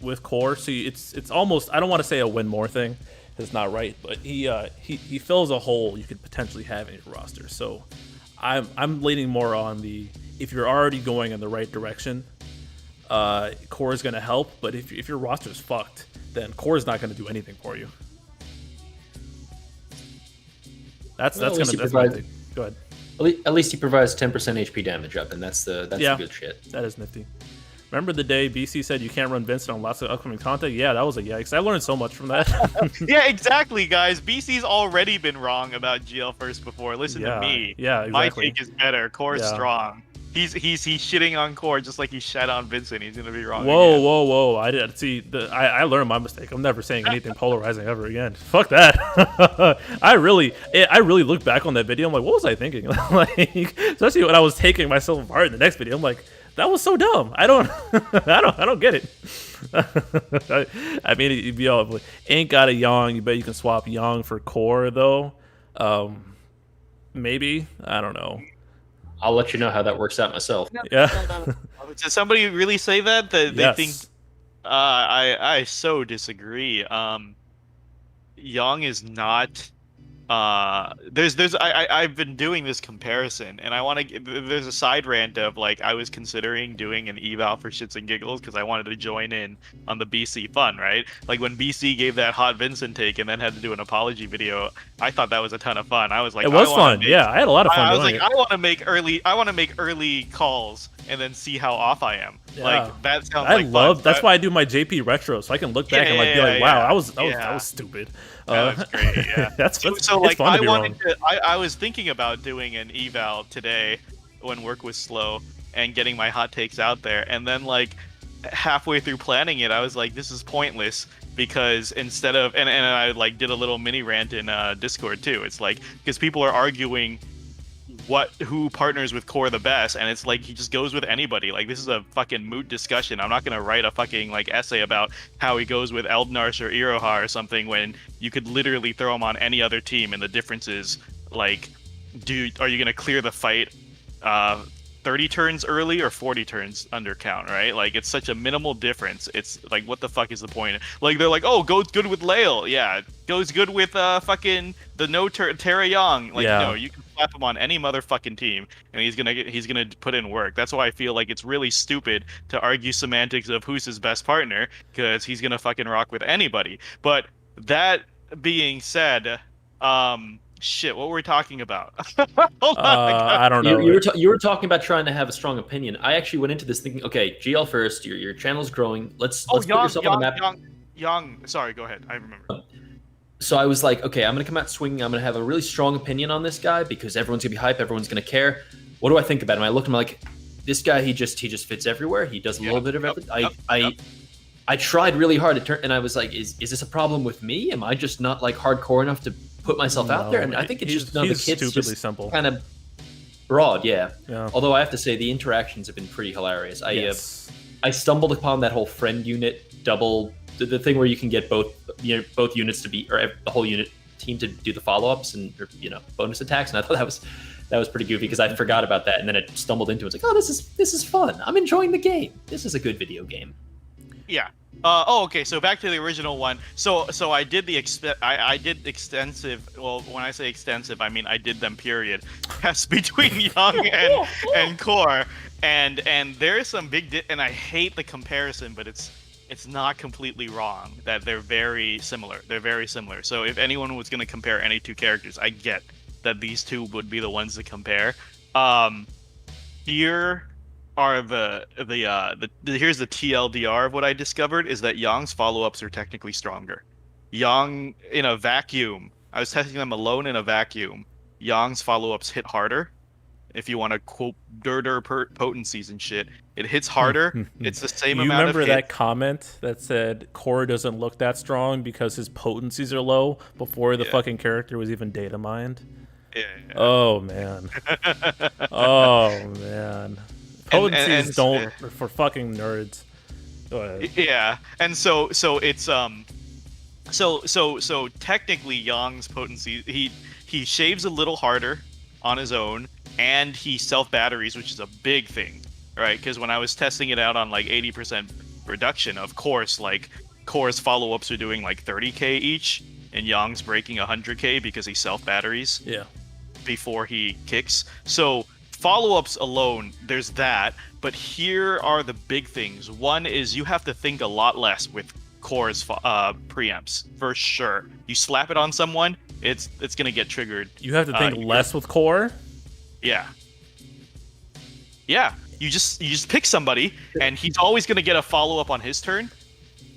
with Core. So it's almost, I don't want to say a win more thing. It's not right, but he fills a hole you could potentially have in your roster. So I'm leaning more on if you're already going in the right direction, Core is going to help. But if your roster's fucked, then Core is not going to do anything for you. That's my thing. Go ahead. At least he provides 10% HP damage up, and that's the good shit. That is nifty. Remember the day BC said you can't run Vincent on lots of upcoming content? Yeah, that was a yikes. I learned so much from that. Yeah, exactly, guys. BC's already been wrong about GL first before. Listen to me. Yeah, exactly. My take is better. Core's strong. He's shitting on Core just like he shat on Vincent. He's gonna be wrong. Whoa! I didn't see. I learned my mistake. I'm never saying anything polarizing ever again. Fuck that. I really look back on that video. I'm like, what was I thinking? Like, especially when I was taking myself apart in the next video. I'm like, that was so dumb. I don't get it. I mean, you'd be all ain't got a Yang. You bet you can swap Yang for Core though. Maybe, I don't know. I'll let you know how that works out myself. Yeah. Did somebody really say that? They Yes. think. I so disagree. Yang is not. I've been doing this comparison, and I want to. There's a side rant of like I was considering doing an eval for shits and giggles because I wanted to join in on the BC fun, right? Like when BC gave that hot Vincent take and then had to do an apology video, I thought that was a ton of fun. I was like, It was fun. Yeah, I had a lot of fun I was doing like, it. I want to make early calls and then see how off I am. Yeah. Like that sounds I like love. fun. That's why I do my JP retro, so I can look back and like be like, wow, that was stupid. That was great. Yeah. that's so like fun to be wrong. I was thinking about doing an eval today when work was slow and getting my hot takes out there, and then like halfway through planning it, I was like, this is pointless because instead of and I like did a little mini rant in Discord too. It's like because people are arguing who partners with Cor the best, and it's like he just goes with anybody. Like this is a fucking moot discussion. I'm not gonna write a fucking like essay about how he goes with Eldnarsh or Iroha or something when you could literally throw him on any other team, and the difference is like, are you gonna clear the fight 30 turns early or 40 turns under count, right? Like it's such a minimal difference. It's like what the fuck is the point? Like they're like, oh, goes good with Lael. Yeah, goes good with fucking the Terra Young. Like no, you can slap him on any motherfucking team and he's gonna put in work. That's why I feel like it's really stupid to argue semantics of who's his best partner, because he's gonna fucking rock with anybody. But that being said, shit, what were we talking about? Hold on, I don't know. You were talking about trying to have a strong opinion. I actually went into this thinking, okay, GL first. Your channel's growing. Let's put yourself on the map. Young. Sorry, go ahead. I remember. So I was like, okay, I'm gonna come out swinging. I'm gonna have a really strong opinion on this guy because everyone's gonna be hype. Everyone's gonna care. What do I think about him? I looked at him like, this guy. He just fits everywhere. He does a little bit of everything. I tried really hard to turn, and I was like, is this a problem with me? Am I just not like hardcore enough to put myself out there? And I think it's just the kid's stupidly just simple, kind of broad, yeah. Although I have to say the interactions have been pretty hilarious. I stumbled upon that whole friend unit double, the thing where you can get both units to be, or the whole unit team to do the follow-ups and bonus attacks, and I thought that was pretty goofy because I forgot about that, and then it stumbled into it. It's like, oh, this is fun. I'm enjoying the game. This is a good video game. Yeah. Okay. So back to the original one. So I did I did extensive. Well, when I say extensive, I mean I did them. Period. Tests between Young and Cor, and there is some big. And I hate the comparison, but it's not completely wrong that they're very similar. They're very similar. So if anyone was going to compare any two characters, I get that these two would be the ones to compare. Here are here's the TLDR of what I discovered is that Yang's follow-ups are technically stronger. Yang in a vacuum, I was testing them alone in a vacuum. Yang's follow-ups hit harder. If you want to quote potencies and shit, it hits harder. It's the same amount of hits. You remember that comment that said Cor doesn't look that strong because his potencies are low before the fucking character was even data mined? Yeah. Oh man. Oh man. Potencies don't for fucking nerds. Go ahead. Yeah, and so it's so technically Yang's potency, he shaves a little harder on his own, and he self batteries, which is a big thing, right? Because when I was testing it out on like 80% reduction, of course, like Cor's follow-ups are doing like 30k each, and Yang's breaking 100k because he self batteries. Yeah. Before he kicks. So follow-ups alone, there's that, but here are the big things. One is you have to think a lot less with Cor's preempts, for sure. You slap it on someone, it's gonna get triggered. You have to think less with Cor? Yeah. Yeah. You just pick somebody, and he's always gonna get a follow-up on his turn,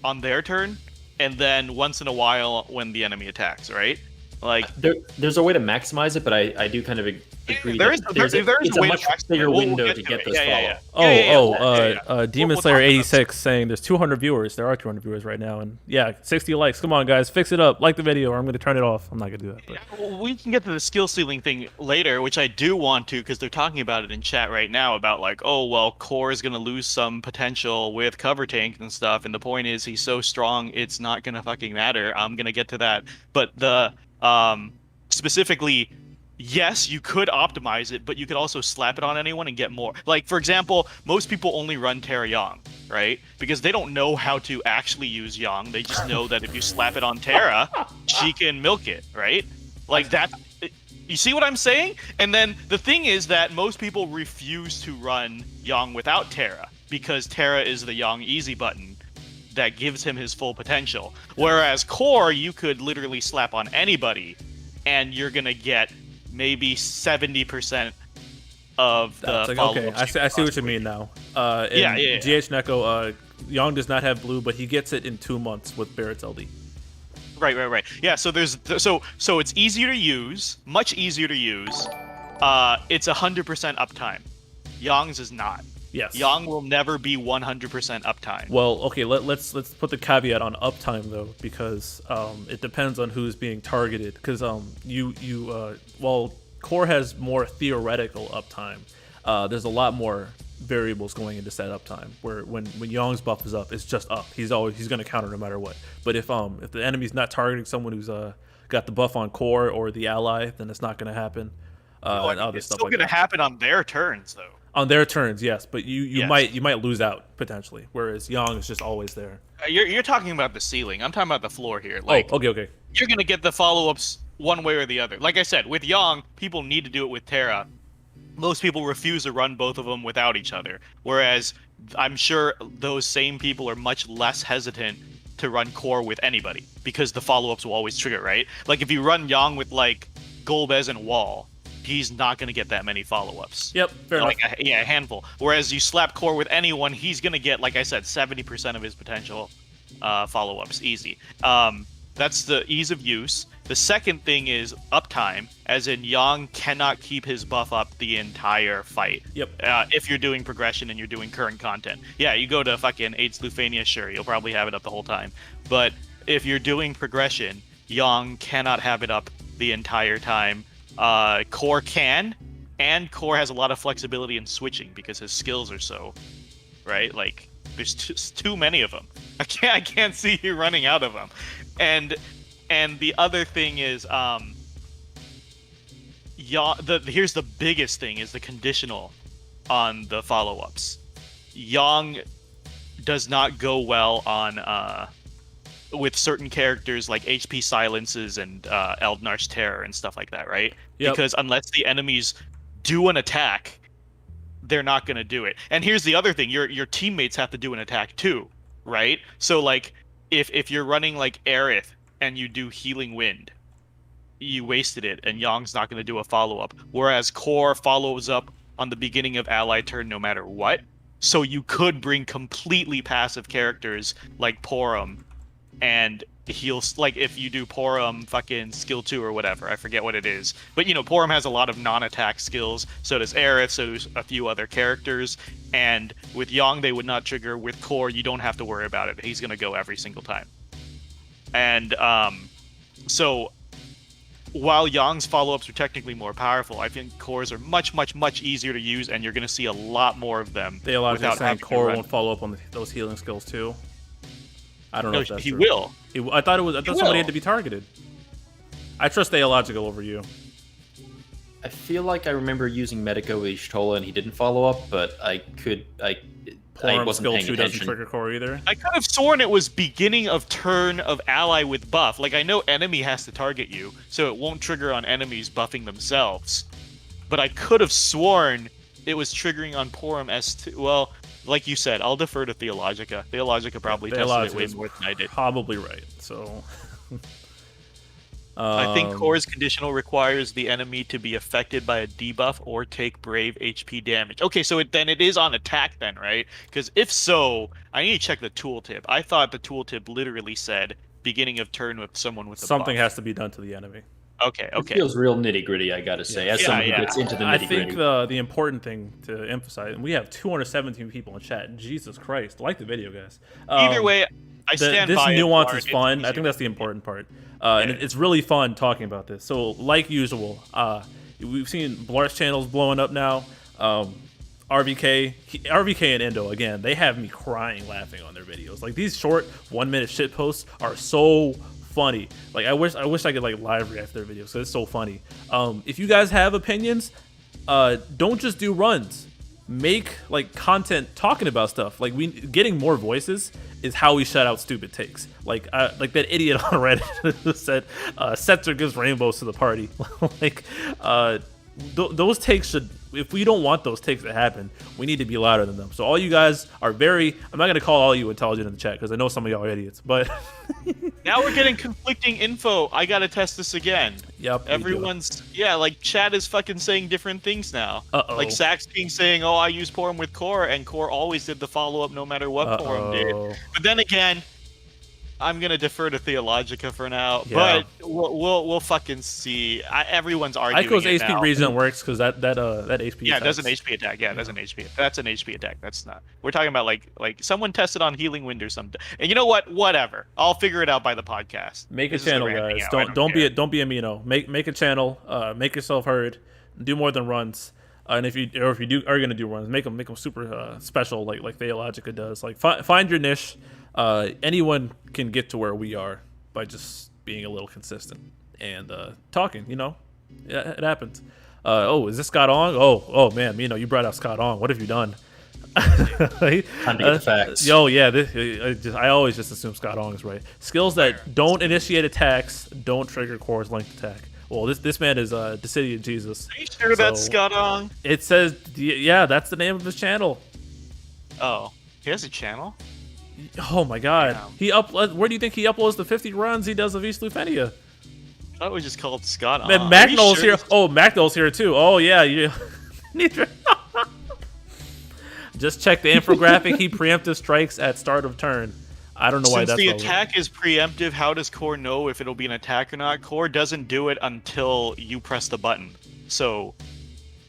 on their turn, and then once in a while when the enemy attacks, right? Like there's a way to maximize it, but I do kind of agree. There's it's a way much to bigger window we'll to get it. this follow. Demon Slayer 86 saying there's 200 viewers. There are 200 viewers right now, and 60 likes. Come on, guys, fix it up. Like the video, or I'm going to turn it off. I'm not going to do that. But. We can get to the skill ceiling thing later, which I do want to, because they're talking about it in chat right now about like, oh well, Cor is going to lose some potential with cover tank and stuff, and the point is he's so strong, it's not going to fucking matter. I'm going to get to that, but the specifically, yes, you could optimize it, but you could also slap it on anyone and get more. Like, for example, most people only run Terra Yang, right? Because they don't know how to actually use Yang. They just know that if you slap it on Terra, she can milk it, right? Like, that. You see what I'm saying? And then the thing is that most people refuse to run Yang without Terra, because Terra is the Yang easy button that gives him his full potential. Whereas Cor, you could literally slap on anybody, and you're gonna get maybe 70% of the. Like, okay, I see what you mean now. Yeah. GH Neko, Yang does not have blue, but he gets it in 2 months with Barrett's LD. Right. Yeah. So so it's easier to use, much easier to use. It's 100% uptime. Yang's is not. Yes. Yang will never be 100% uptime. Well, okay, let's put the caveat on uptime though, because it depends on who's being targeted. Because while Core has more theoretical uptime, there's a lot more variables going into set uptime. Where when Yang's buff is up, it's just up. He's going to counter no matter what. But if the enemy's not targeting someone who's got the buff on Core or the ally, then it's not going to happen. And other it's stuff still like going to that. happen on their turns, though. On their turns, yes, but you Yes. might lose out potentially. Whereas Yang is just always there. You're talking about the ceiling. I'm talking about the floor here. Like, okay. you're going to get the follow-ups one way or the other. Like I said, with Yang, people need to do it with Terra. Most people refuse to run both of them without each other. Whereas I'm sure those same people are much less hesitant to run Core with anybody because the follow-ups will always trigger, right? Like if you run Yang with like Golbez and Wall, he's not going to get that many follow-ups. Yep, fair enough. A handful. Whereas you slap Core with anyone, he's going to get, like I said, 70% of his potential follow-ups, easy. That's the ease of use. The second thing is uptime, as in Yang cannot keep his buff up the entire fight. Yep. If you're doing progression and you're doing current content. Yeah, you go to fucking 8 Sleuthania, sure, you'll probably have it up the whole time. But if you're doing progression, Yang cannot have it up the entire time. Core can, and Core has a lot of flexibility in switching because his skills are so, right? Like, there's too many of them. I can't see you running out of them. And the other thing is, here's the biggest thing is the conditional on the follow-ups. Yang does not go well on with certain characters like HP silences and Eldnar's Terror and stuff like that, right? Yep. Because unless the enemies do an attack, they're not going to do it. And here's the other thing, your teammates have to do an attack too, right? So like if you're running like Aerith and you do Healing Wind, you wasted it and Yang's not going to do a follow-up. Whereas Core follows up on the beginning of ally turn no matter what. So you could bring completely passive characters like Porum and he'll, like if you do Porum fucking skill 2 or whatever, I forget what it is, but you know Porum has a lot of non-attack skills, so does Aerith, so does a few other characters, and with Yang they would not trigger. With Core you don't have to worry about it, he's gonna go every single time. And so while Yang's follow-ups are technically more powerful, I think Cores are much easier to use, and you're gonna see a lot more of them. They allow you without saying having to Core run. won't follow up on those healing skills too. I don't know No, if that's he true. will. I thought somebody will. had to be targeted. I trust Theological over you. I feel like I remember using Medico with Ishtola and he didn't follow up, but I Porum wasn't skill paying 2 doesn't attention. trigger Core either. I could have sworn it was beginning of turn of ally with buff. Like, I know enemy has to target you, so it won't trigger on enemies buffing themselves. But I could have sworn it was triggering on Porum S2. Well, like you said, I'll defer to Theologica. Theologica probably tested it way Theologica's more than I did. Probably right. So I think Core's conditional requires the enemy to be affected by a debuff or take brave HP damage. Okay, so then it is on attack then, right? Because if so, I need to check the tooltip. I thought the tooltip literally said beginning of turn with someone with a something buff. has to be done to the enemy. Okay. It feels real nitty gritty, I gotta say. As someone who gets into the I nitty think gritty. the important thing to emphasize, and we have 217 people in chat. Jesus Christ, like the video, guys. Either way, I stand this by it, nuance Blart. is It's fun. I easier. think that's the important part, and it's really fun talking about this. So, like usual, we've seen Blart's channels blowing up now. RVK and Endo again. They have me crying laughing on their videos. Like these short 1-minute shit posts are so funny. Like I wish I could like live react to their videos. So it's so funny. If you guys have opinions, don't just do runs. Make like content talking about stuff. Like getting more voices is how we shut out stupid takes. Like that idiot on Reddit who said Setzer gives rainbows to the party. Like those takes should. If we don't want those takes to happen, we need to be louder than them. So all you guys are very. I'm not gonna call all you intelligent in the chat because I know some of y'all are idiots. But Now we're getting conflicting info. I gotta test this again. yep, Everyone's like chat is fucking saying different things now. Uh-oh. Like Saxking saying, "Oh, I use Porum with Core," and Core always did the follow up no matter what Porum did. But then again, I'm gonna defer to Theologica for now, Yeah. but we'll fucking see. Everyone's arguing. Ico's it HP now. regen works because that HP. Yeah, it does attacks. an HP attack. Yeah, it does an HP. That's an HP attack. That's not. We're talking about like someone tested on Healing Wind or something. And you know what? Whatever. I'll figure it out by the podcast. Make a This is the channel, ranting guys. out. Don't be a Mino. Make a channel. Make yourself heard. Do more than runs. And if you are gonna do runs, make them super special like Theologica does. Like find your niche. Anyone can get to where we are by just being a little consistent and talking. You know, it happens. Oh, is this Scott Ong? Oh man, you brought out Scott Ong. What have you done? Time to get the facts. Yo, yeah, I always just assume Scott Ong is right. Skills that don't initiate attacks don't trigger Cor's linked attack. Well, this man is Decidian Jesus. Are you sure that's Scott Ong? It says, yeah, that's the name of his channel. Oh, he has a channel? Oh my God, Damn. where do you think he uploads the 50 runs he does of East Lufenia? I thought it was just called Scott Ong. Man, Are you Macnol's sure here. this- Oh, Macnol's here too. Oh yeah, you need to. Just check the infographic. He preemptive strikes at start of turn. I don't know why Since that's the relevant. attack is preemptive, how does Core know if it'll be an attack or not? Core doesn't do it until you press the button. So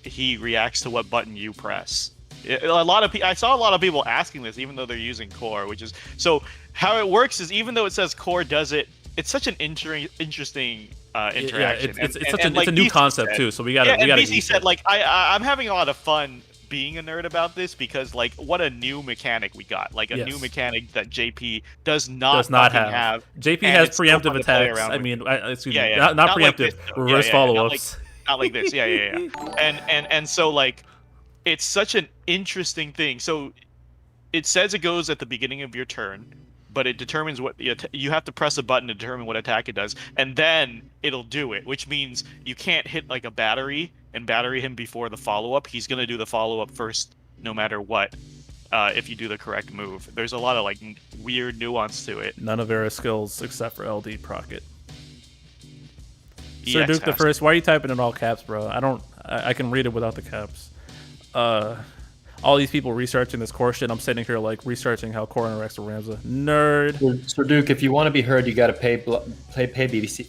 he reacts to what button you press. I saw a lot of people asking this, even though they're using Core, which is so. How it works is, even though it says Core does it, it's such an interesting interaction. Yeah, it's and a new BC concept said- too. So we gotta. Yeah, we and gotta BC use said it. like I'm having a lot of fun being a nerd about this because like what a new mechanic we got, like a Yes. new mechanic that JP does not have. have. JP and has it's so fun preemptive to play attacks. around I with. mean, excuse Yeah, me, yeah. not like preemptive. this, though. Reverse Yeah, follow-ups. not like this. Yeah. And so like it's such an interesting thing. So it says it goes at the beginning of your turn, but it determines what you have to press a button to determine what attack it does, and then it'll do it, which means you can't hit like a battery and battery him before the follow-up. He's gonna do the follow-up first, no matter what. If you do the correct move, there's a lot of like weird nuance to it. None of Era's skills except for LD Procket. Sir EX Duke the has First, why are you typing in all caps, bro? I can read it without the caps. All these people researching this core shit, I'm sitting here like researching how core interacts with Ramza. Nerd. So Duke, if you want to be heard, you got to pay BC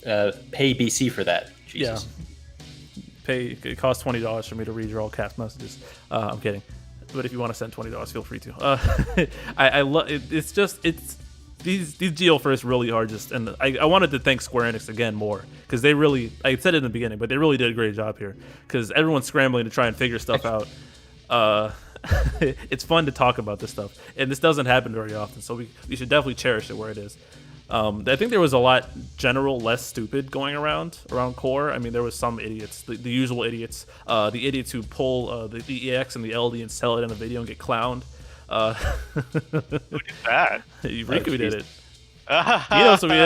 for that. Jesus. Yeah. It costs $20 for me to read your all caps messages. I'm kidding, but if you want to send $20, feel free to. I love it. It's these Geo first really are just, and I wanted to thank Square Enix again more because they really, I said it in the beginning, but they really did a great job here because everyone's scrambling to try and figure stuff out. It's fun to talk about this stuff, and this doesn't happen very often, so we should definitely cherish it where it is. I think there was a lot less stupid going around Core. I mean, there was some idiots, the usual idiots, the idiots who pull the EX and the LD and sell it in a video and get clowned. Who did that? Riku did it. He knows who he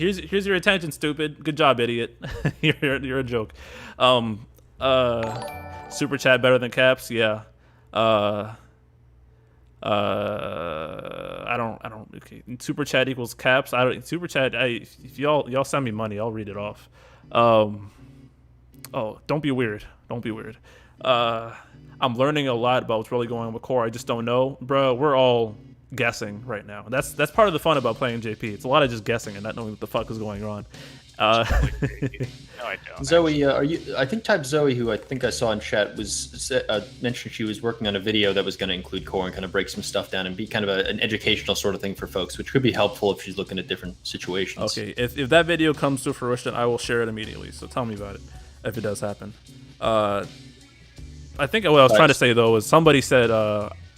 is. Here's your attention, stupid. Good job, idiot. you're a joke. Super chat better than caps, yeah. I don't. Okay. Super chat equals caps. Super chat. If y'all send me money, I'll read it off. Oh, don't be weird. Don't be weird. I'm learning a lot about what's really going on with Core. I just don't know, bro. We're all guessing right now. That's part of the fun about playing JP. It's a lot of just guessing and not knowing what the fuck is going on. No, I don't. Zoe, are you? I think Type Zoe, who I think I saw in chat, was mentioned she was working on a video that was going to include Core and kind of break some stuff down and be kind of an educational sort of thing for folks, which could be helpful if she's looking at different situations. Okay, if that video comes to fruition, I will share it immediately. So tell me about it if it does happen. I think what I was trying to say though is somebody said,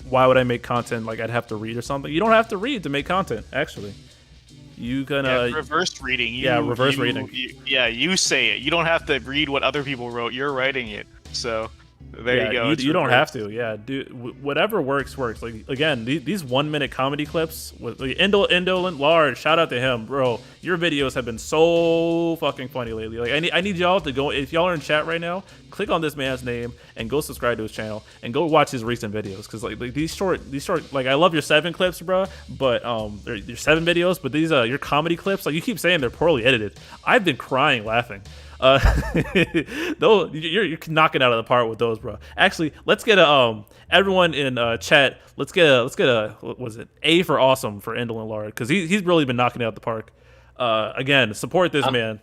"Why would I make content like I'd have to read or something?" You don't have to read to make content, actually. You can reverse reading. Reverse reading. You say it. You don't have to read what other people wrote. You're writing it. So there you go. You don't have to. Yeah, whatever works. Like again, these 1 minute comedy clips with like, Indolent Large. Shout out to him, bro. Your videos have been so fucking funny lately. Like I need y'all to go. If y'all are in chat right now, click on this man's name and go subscribe to his channel and go watch his recent videos because like these short like I love your 7 clips, bro. But they're 7 videos, but these your comedy clips, like you keep saying they're poorly edited. I've been crying laughing. Though you're knocking out of the park with those, bro. Actually, let's get a everyone in chat. Let's get a what was it? A for awesome for Indolent Lard because he's really been knocking out the park. Again, support this man.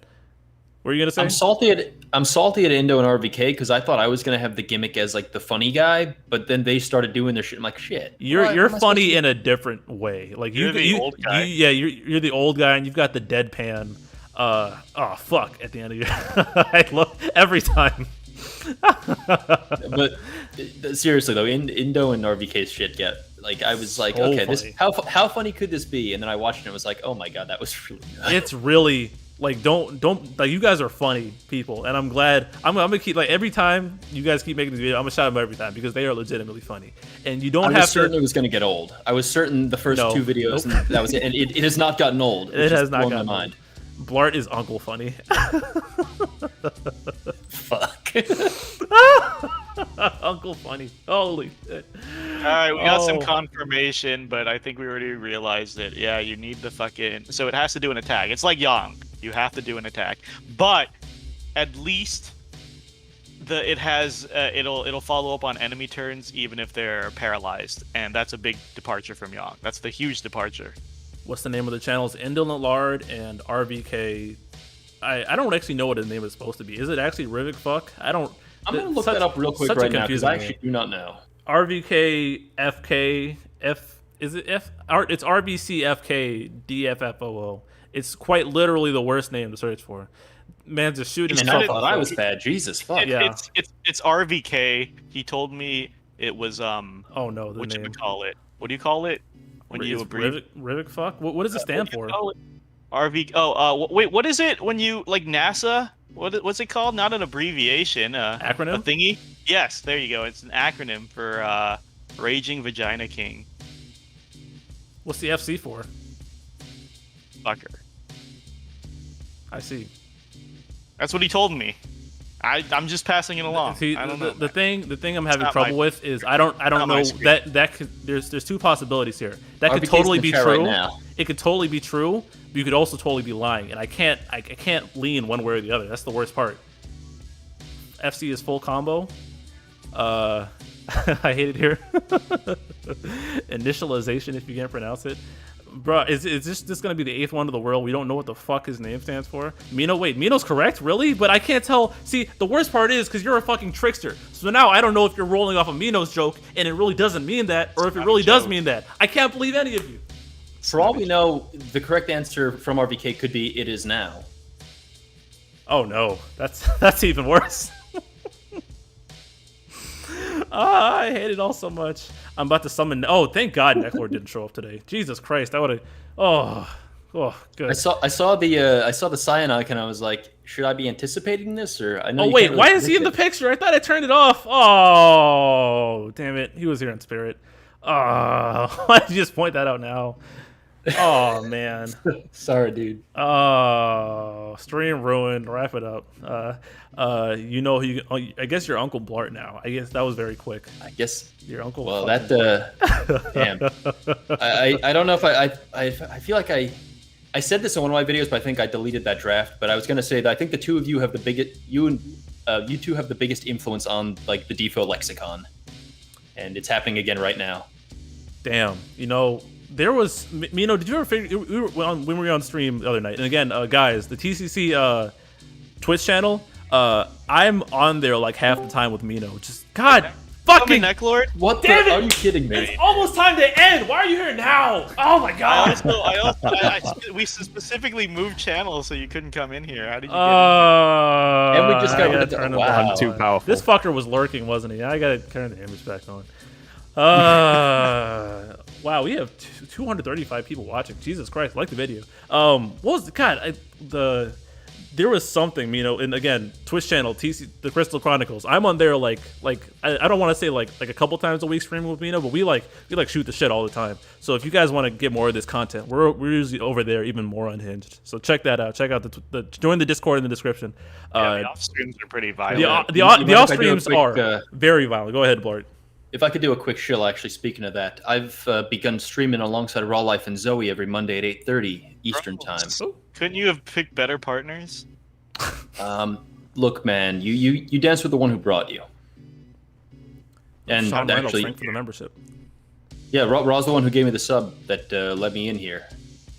What are you gonna say? I'm salty at Indo and RVK because I thought I was gonna have the gimmick as like the funny guy, but then they started doing their shit. I'm like, shit. You're funny in a different way. Like You're the old guy. You're the old guy, and you've got the deadpan. Oh fuck! At the end of your, I love every time. But seriously though, Indo and RVK's shit get like I was like, So okay, funny. this how funny could this be? And then I watched it and was like, oh my god, that was really good. It's really like don't like you guys are funny people, and I'm glad. I'm gonna keep like every time you guys keep making these videos, I'm gonna shout them every time because they are legitimately funny. And you don't I have was certain to. it was going to get old. I was certain the first No. two videos, Nope. and that was it. And it has not gotten old. It which has has not blown gotten my old. mind. Blart is Uncle Funny. Fuck. Uncle Funny. Holy shit. All right, we got some Oh. confirmation, but I think we already realized it. Yeah, you need the fucking. So it has to do an attack. It's like Yang. You have to do an attack, but at least it has it'll follow up on enemy turns even if they're paralyzed, and that's a big departure from Yang. That's the huge departure. What's the name of the channels? Indolent Lard and RVK. I don't actually know what his name is supposed to be. Is it actually Rivik Fuck? I don't. I'm going to look that up real quick such a right now because confusing I name. actually do not know. RVK FK F is it F? It's RBC FK DFFOO. It's quite literally the worst name to search for. Man's just shooting And himself. I thought off. I was bad. Jesus, fuck. Yeah. It's RVK. He told me it was Oh no, the what name. you call it? What do you call it when you Is abbreviate? Rivik Fuck? What does it stand What do you for? call it? RV. Wait. What is it when you like NASA? What's it called? Not an abbreviation. Acronym? A thingy. Yes, there you go. It's an acronym for Raging Vagina King. What's the FC for? Fucker. I see. That's what he told me. I'm just passing it along. See, I don't the, know. the thing I'm having not trouble my- with is I don't not my know screen. that could, there's two possibilities here. That could RBK's totally in be the chat right true. now. It could totally be true, but you could also totally be lying, and I can't lean one way or the other. That's the worst part. FC is full combo. I hate it here. Initialization, if you can't pronounce it. Bro, is this gonna be the 8th one of the world? We don't know what the fuck his name stands for. Mino, wait, Mino's correct, really? But I can't tell. See, the worst part is because you're a fucking trickster. So now I don't know if you're rolling off a Mino's joke and it really doesn't mean that, or if it not a really does joke. mean that. I can't believe any of you. For all we know, the correct answer from RVK could be "it is now." Oh no, that's even worse. I hate it all so much. I'm about to summon. Oh, thank God Neclord didn't show up today. Jesus Christ, I would have. Oh, good. I saw the cyanide and I was like, should I be anticipating this or? I know. Oh you wait, can't why really is he in the predict picture? I thought I turned it off. Oh, damn it. He was here in spirit. Oh, why did you just point that out now? Oh man. it. Sorry, dude. Oh, stream ruined. Wrap it up. You know, I guess your Uncle Blart now. I guess that was very quick. I guess. Your uncle. Well, fucking that. Damn. I don't know if I feel like I said this in one of my videos, but I think I deleted that draft. But I was gonna say that I think the two of you have the biggest. You two have the biggest influence on like the Dffoo lexicon, and it's happening again right now. Damn. You know, there was Mino. Did you ever figure when we were on stream the other night? And again, guys, the TCC Twitch channel. I'm on there like half the time with Mino. Just God fucking. Neclord. What? Damn it! Are you kidding me? It's almost time to end. Why are you here now? Oh my God. We specifically moved channels so you couldn't come in here. How did you get And we just got I rid of gotta turn the- him wow. on. I'm too powerful. This fucker was lurking, wasn't he? I gotta turn the image back on. Wow, we have 235 people watching. Jesus Christ, I like the video. What was the God? There was something, you know, and again, Twitch channel, TC, the Crystal Chronicles. I'm on there like I don't want to say like a couple times a week streaming with Mino, but we shoot the shit all the time. So if you guys want to get more of this content, we're usually over there even more unhinged. So check that out. Check out join the Discord in the description. the off streams are pretty violent. The mind if off I do a streams quick, are very violent. Go ahead, Blart. If I could do a quick shill, actually, speaking of that, I've begun streaming alongside Raw Life and Zoe every Monday at 8:30 Eastern Time. Couldn't you have picked better partners? look, man, you danced with the one who brought you. And Sean Reynolds, actually, thanks for the membership. yeah, Raw's the one who gave me the sub that let me in here.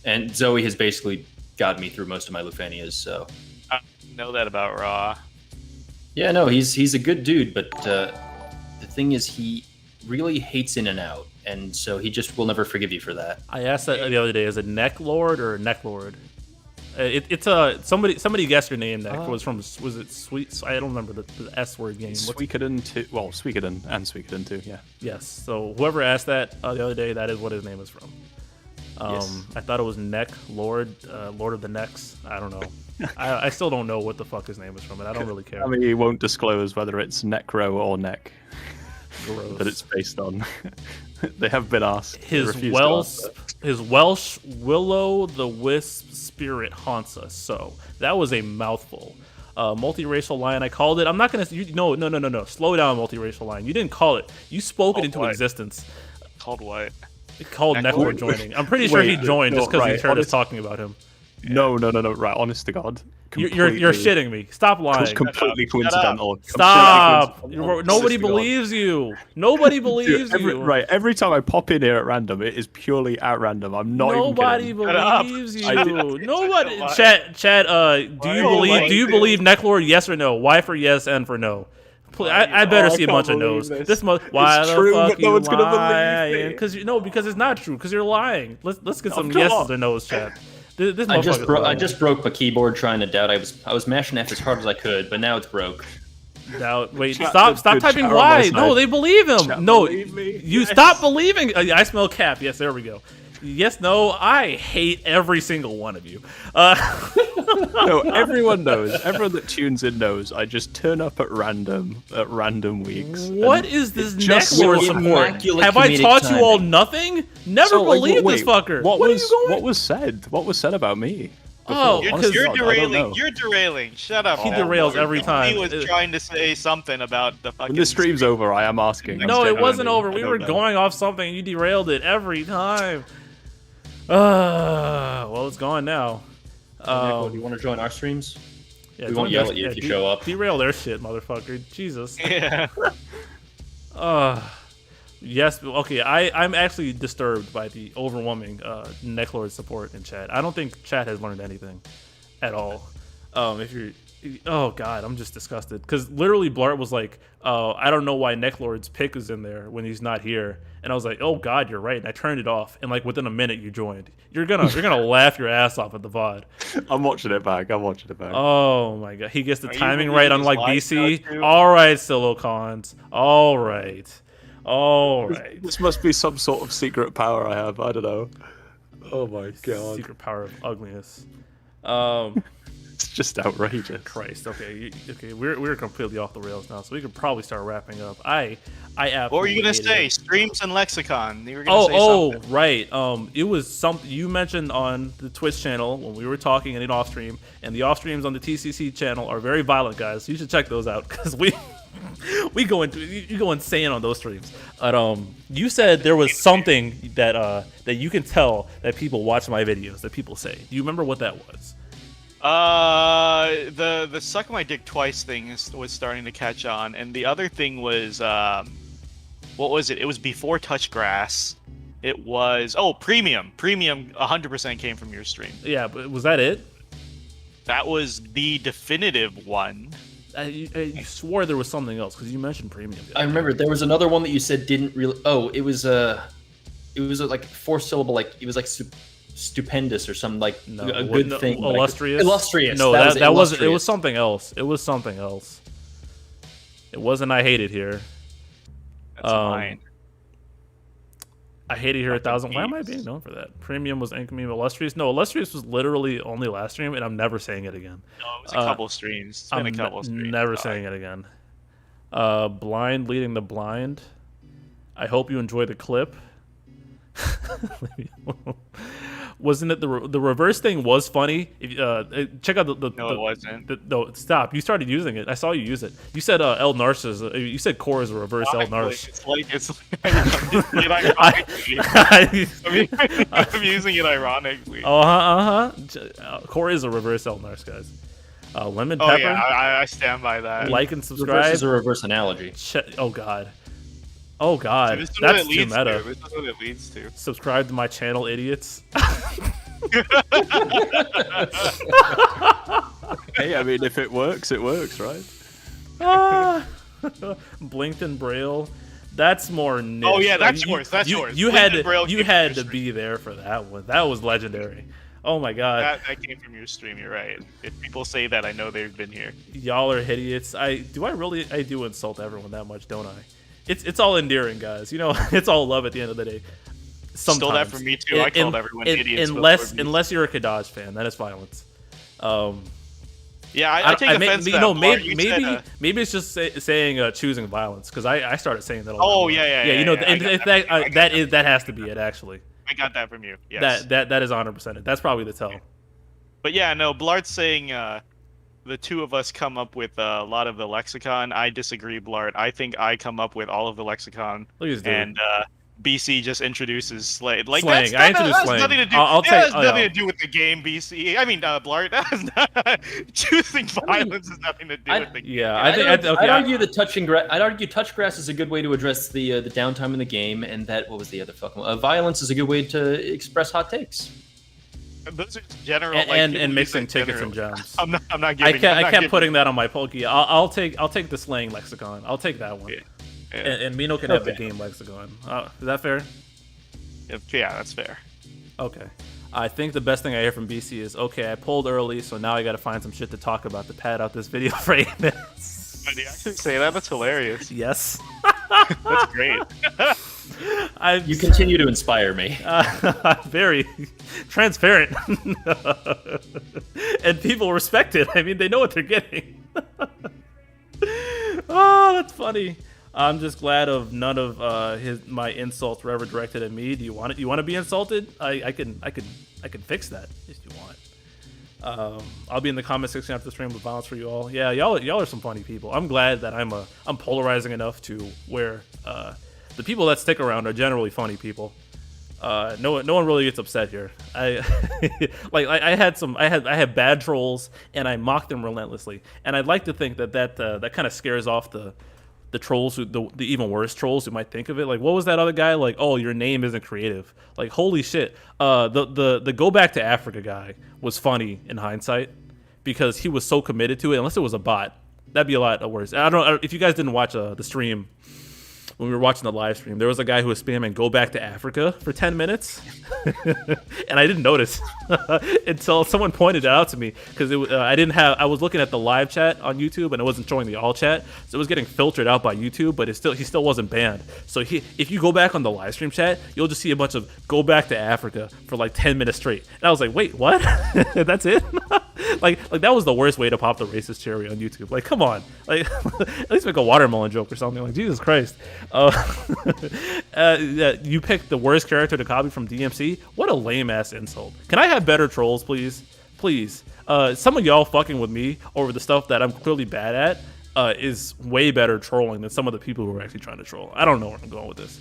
And Zoe has basically got me through most of my Lufanias, so. I know that about Raw. Yeah, no, he's a good dude, but the thing is he really hates in and out, and so he just will never forgive you for that. I asked that the other day. Is it Neclord or Neclord? It's somebody guessed your name. Neck was it Sweet? I don't remember the S word game. Suikoden 2. Well, Suikoden and Suikoden 2. Yeah. Yes. So whoever asked that the other day, that is what his name is from. Yes. I thought it was Neclord, Lord of the Necks. I don't know. I still don't know what the fuck his name is from, and I don't really care. I mean, he won't disclose whether it's Necro or Neck Gross. that it's based on. They have been asked. His Welsh Willow the Wisp spirit haunts us. So that was a mouthful. Multiracial lion, I called it. I'm not gonna. No. Slow down, multiracial lion. You didn't call it. You spoke it into existence. Called what? Called Neclord joining. I'm pretty sure he joined just because he heard us talking about him. No. Right, honest to God. You're shitting me. Stop lying. It's completely coincidental. Stop. Nobody believes you. Nobody believes you. Right, every time I pop in here at random, it is purely at random. I'm not Nobody even kidding. believes you. Nobody. Chat. Do you believe Neclord? Yes or no? Y for yes, N for no. I better see a bunch of no's. Why the true, fuck but no you one's gonna believe me. Because it's not true. Because you're lying. Let's get some yeses or no's, chat. This I just broke my keyboard trying to doubt. I was mashing F as hard as I could, but now it's broke. Now wait, Chat, stop good typing chat on Y. my side. No, they believe him. Chat, No, believe me. you stop believing. I smell cap. Yes, there we go. Yes, no, I hate every single one of you. No, everyone knows. Everyone that tunes in knows. I just turn up at random weeks. What and is this just Neclord so support? immaculate Have I comedic taught you all timing. nothing? Never So, like, believed wait, this fucker. What are was you going? what was said? What was said about me? Oh, Before? because Honest to You're God, I don't derailing. know. You're derailing. Shut up. He man. derails every time. He was trying to say something about the fucking. When the stream's over, I am asking. No, it wasn't genuinely. over. I We don't were know. going off something, and you derailed it every time. Well, it's gone now. Do you want to join our streams? Yeah, We won't don't yell just- at you if you de- show up. Derail their shit, motherfucker. Jesus. Yeah. Yes. Okay. I'm actually disturbed by the overwhelming Neclord support in chat. I don't think chat has learned anything at all. Oh god, I'm just disgusted. Because literally Blart was like, I don't know why Neclord's pick is in there when he's not here. And I was like, oh god, you're right. And I turned it off. And like within a minute, you joined. You're gonna laugh your ass off at the VOD. I'm watching it back. Oh my god, he gets the Are you timing believing right, his unlike lies now, BC. too? All right, Silicons. All right. This must be some sort of secret power I have. I don't know. Oh my god. Secret power of ugliness. It's just outrageous. Christ. Okay. We're completely off the rails now, so we could probably start wrapping up. I absolutely. What were you gonna hated say? it. Streams and Lexicon. You were gonna say something. Right. It was something you mentioned on the Twitch channel when we were talking in an off stream, and the off streams on the TCC channel are very violent, guys. So you should check those out because we you go insane on those streams. But you said there was something that you can tell that people watch my videos that people say. Do you remember what that was? The suck my dick twice thing was starting to catch on, and the other thing was what was it? It was before touch grass. It was premium. Premium 100% came from your stream. Yeah, but was that it? That was the definitive one. You swore there was something else because you mentioned premium. I remember there was another one that you said didn't really. Oh, it was like 4-syllable. Like it was like stupendous or something like a good thing. Illustrious. Illustrious. No, that wasn't. It was illustrious. something else. It was something else. It wasn't. I hate it here. That's mine. I hate it here 1,000. Why am I being known for that? Premium was Ink Meme. Illustrious. No, Illustrious was literally only last stream, and I'm never saying it again. No, it was a couple streams. It's been a couple streams. Never saying it again. Blind leading the blind. I hope you enjoy the clip. Wasn't it the reverse thing was funny? If, check out the No, it wasn't. No, stop. You started using it. I saw you use it. You said El Narcis. You said Core is a reverse El Narcis. I'm using it ironically. Core is a reverse El Narcis, guys. Lemon Oh pepper. yeah, I stand by that. Like and Reverse subscribe. is a reverse analogy. Oh god. Oh god. This is what That's it too leads meta. to. This is what it leads to. Subscribe to my channel, idiots. Hey, I mean, if it works, right? Ah. Blinked and Braille. That's more niche. Oh, yeah, that's Like, yours, that's yours. You Blinked had and Braille to, you came had from to your be there for that one. That was legendary. Oh my god. That came from your stream. You're right. If people say that, I know they've been here. Y'all are idiots. I do insult everyone that much, don't I? It's all endearing, guys. You know, it's all love at the end of the day. Sometimes. Stole that from me too. I called everyone idiots. Unless you're a Kadaj fan, that is violence. Yeah, I take offense to that. Maybe it's just saying choosing violence, because I started saying that. Oh yeah. You know, that has to be it actually. I got that from you. Yes. That is 100%. That's probably the tell. But yeah, no, Blart's saying the two of us come up with a lot of the lexicon. I disagree, Blart. I think I come up with all of the lexicon. Look at this dude. And BC just introduces slang. Like slang. That introduced has slang. nothing to do. I'll that has take, nothing to do with the game, BC. I mean, Blart. That has not, choosing violence has nothing to do with the game. Yeah, I'd argue that I'd argue touch grass is a good way to address the downtime in the game, and that what was the other fucking one? Violence is a good way to express hot takes. Those are general. And mixing tickets and gems. I'm not giving. I kept putting that on my pokey. I'll take the slang lexicon. I'll take that one. Yeah. And Mino can have the game lexicon. Is that fair? Yeah, that's fair. Okay. I think the best thing I hear from BC is, okay, I pulled early, so now I got to find some shit to talk about to pad out this video for 8 minutes. Did you actually say that? That's hilarious. Yes. That's great. You continue to inspire me. I'm very transparent. And people respect it. I mean, they know what they're getting. Oh, that's funny. I'm just glad of none of my insults were ever directed at me. Do you want it? You want to be insulted? I can fix that if you want. I'll be in the comment section after the stream with violence for you all. Yeah, y'all are some funny people. I'm glad that I'm polarizing enough to where the people that stick around are generally funny people. No one really gets upset here. I had bad trolls and I mocked them relentlessly, and I'd like to think that kind of scares off the trolls, the even worse trolls who might think of it like, what was that other guy like? Oh, your name isn't creative. Like, holy shit. The go back to Africa guy was funny in hindsight because he was so committed to it. Unless it was a bot, that'd be a lot worse. I don't know if you guys didn't watch the stream. When we were watching the live stream, there was a guy who was spamming "Go back to Africa" for 10 minutes, and I didn't notice until someone pointed it out to me because I was looking at the live chat on YouTube and it wasn't showing the all chat, so it was getting filtered out by YouTube, but he still wasn't banned. So if you go back on the live stream chat, you'll just see a bunch of "Go back to Africa" for like 10 minutes straight, and I was like, wait, what? That's it? like that was the worst way to pop the racist cherry on YouTube. Like, come on, like at least make a watermelon joke or something. Like, Jesus Christ. You picked the worst character to copy from DMC? What a lame ass insult. Can I have better trolls, please? Please. Some of y'all fucking with me over the stuff that I'm clearly bad at is way better trolling than some of the people who are actually trying to troll. I don't know where I'm going with this.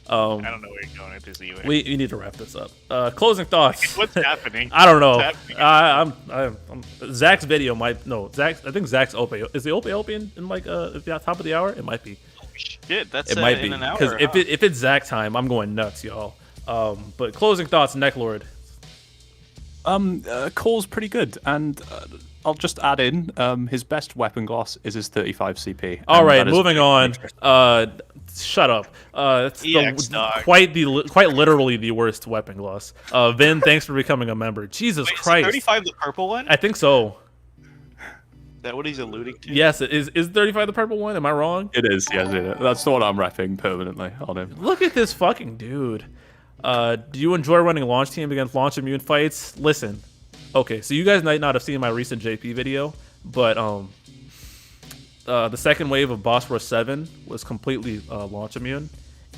I don't know where you're going with this either. We need to wrap this up. Closing thoughts. What's happening? I don't know. I'm Zach's video might I think Zach's Ope is the Ope open in like the top of the hour. It might be. Shit, that's it might in be an hour. because if it's Zach time, I'm going nuts, y'all. But closing thoughts, Neclord. Cor's pretty good, and I'll just add in his best weapon gloss is his 35 CP. All right, moving on. Shut up. It's quite literally the worst weapon gloss. Vin, thanks for becoming a member. Jesus Christ. 35 the purple one? I think so. Is that what he's alluding to? Yes, is 35 the purple one? Am I wrong? It is, yes, it is. That's the one I'm repping permanently on him. Look at this fucking dude. Do you enjoy running launch teams against launch immune fights? Listen. Okay, so you guys might not have seen my recent JP video, but the second wave of Boss Rush 7 was completely launch immune,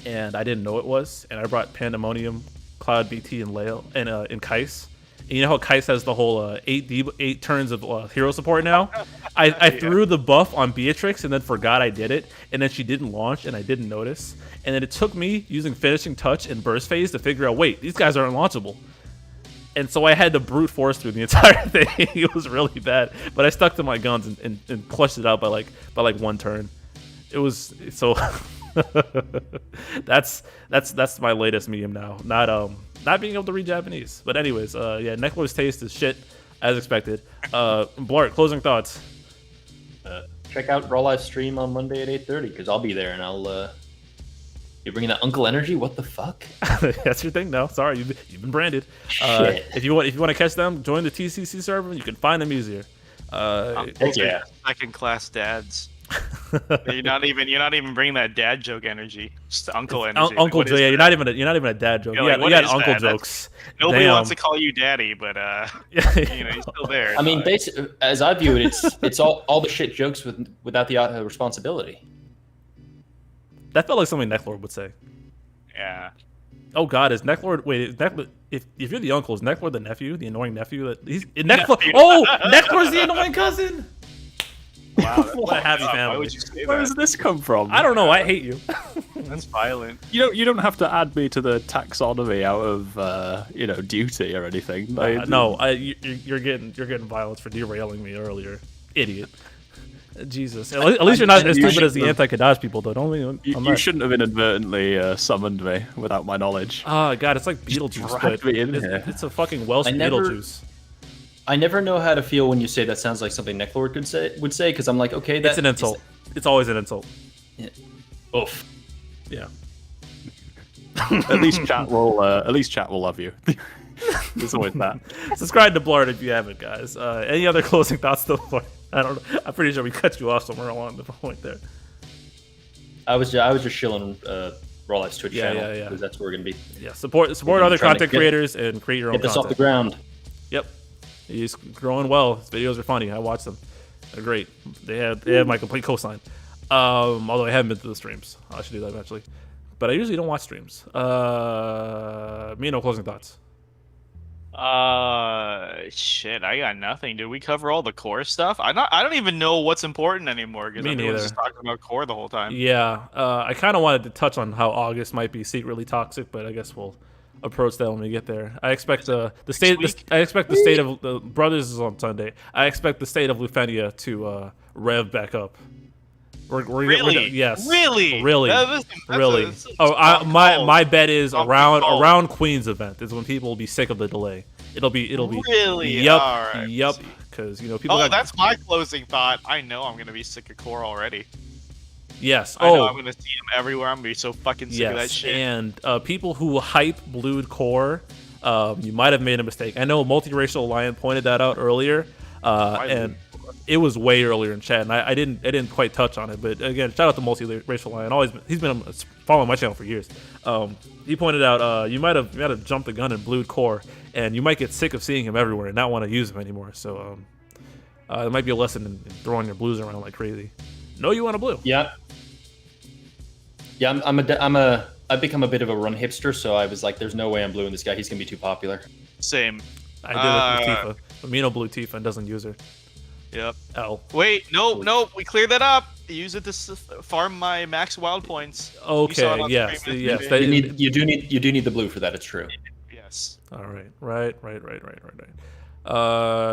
and I didn't know it was, and I brought Pandemonium, Cloud BT, and Leo, and Kais. And you know how Kais has the whole 8 turns of hero support now? I threw the buff on Beatrix and then forgot I did it, and then she didn't launch, and I didn't notice. And then it took me using Finishing Touch and Burst Phase to figure out, wait, these guys aren't launchable. And so I had to brute force through the entire thing. It was really bad, but I stuck to my guns and clutched it out by like one turn. It was so. that's my latest meme now. Not being able to read Japanese. But anyways, yeah, Neclord's taste is shit as expected. Blart, closing thoughts. Check out Raw Live stream on Monday at 8:30 because I'll be there and I'll. You're bringing that Uncle Energy? What the fuck? That's your thing? No, sorry, you've been branded. Shit. If you want to catch them, join the TCC server. You can find them easier. Heck yeah. Second class dads. you're not even bringing that dad joke energy. Just uncle energy. Uncle Joe, yeah, you're not even a dad joke. Yeah, you got uncle jokes. Nobody Damn. wants to call you daddy, but he's still there. I mean, basically, as I view it, it's all the shit jokes without the responsibility. That felt like something Neclord would say. Yeah. Oh God, is Neclord? Wait, is Neclord, if you're the uncle, is Neclord the nephew, the annoying nephew? That he's Neclord. Oh, Neclord's the annoying cousin. Wow, What a happy Why family. would you say Where that? does this come from? I don't know. I hate you. That's violent. You don't have to add me to the taxonomy out of duty or anything. You're getting violence for derailing me earlier, idiot. Jesus. At least you're not as stupid as the Anti-Kadaj people, though. Don't we? You shouldn't have inadvertently summoned me without my knowledge. Oh God, it's like Beetlejuice, dragged but me in here. it's a fucking Welsh I never- Beetlejuice. I never know how to feel when you say that sounds like something Neclord would say because I'm like, okay, that's It's an insult. It's always an insult. Oof. Yeah. At least chat will love you. There's always that. Subscribe to Blart if you haven't, guys. Any other closing thoughts, though? I don't know. I'm pretty sure we cut you off somewhere along the point there. I was just shilling Raw Life's Twitch Yeah, channel yeah. because that's where we're gonna be. Yeah, support other trying to content get- creators and create your own Get this off the content. ground. Yep, he's growing well. His videos are funny. I watch them. They're great. They have my complete cosign. Although I haven't been to the streams. I should do that eventually. But I usually don't watch streams. No closing thoughts. Shit, I got nothing. Did we cover all the core stuff? I don't even know what's important anymore because Me everyone's neither. just talking about core the whole time. Yeah, I kind of wanted to touch on how August might be secretly toxic, but I guess we'll approach that when we get there. I expect the state of the Brothers is on Sunday. I expect the state of Lufenia to rev back up. Really? Yes. Really? Really? That's Really? that's a Oh, strong call. my bet is Strong around call. Queen's event is when people will be sick of the delay. It'll be Really? Yep. All right, Yep. we'll see. Because people. Oh, got, that's my closing thought. I know I'm gonna be sick of core already. yes. I know Oh. I'm gonna see him everywhere. I'm gonna be so fucking sick of that Yes, shit. and people who hype blued core, you might have made a mistake. I know Multiracial Lion pointed that out earlier, and it was way earlier in chat, and I didn't quite touch on it. But again, shout out to Multiracial Lion. He's been following my channel for years. He pointed out you might have jumped the gun and blued core, and you might get sick of seeing him everywhere and not want to use him anymore. So it might be a lesson in throwing your blues around like crazy. No, you want a blue. Yeah. Yeah, I've become a bit of a run hipster, so I was like, there's no way I'm bluing this guy. He's gonna be too popular. Same. I did it with Tifa. But Mino blew Tifa and doesn't use her. Yep. L. Wait, no, we cleared that up. Use it to farm my max wild points. You saw it Okay. on Yes. stream Yes. yesterday. that- You do need the blue for that. It's true. Yes. All right.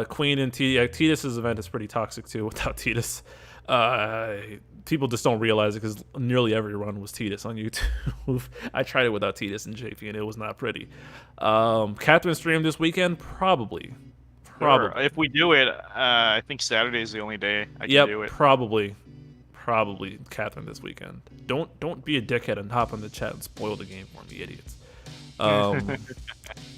Queen and Titus's event is pretty toxic too. Without Titus, people just don't realize it because nearly every run was Titus on YouTube. I tried it without Titus and JP, and it was not pretty. Catherine stream this weekend, probably. Sure. If we do it, I think Saturday is the only day I can do it. Probably Catherine this weekend. Don't be a dickhead and hop on the chat and spoil the game for me, idiots.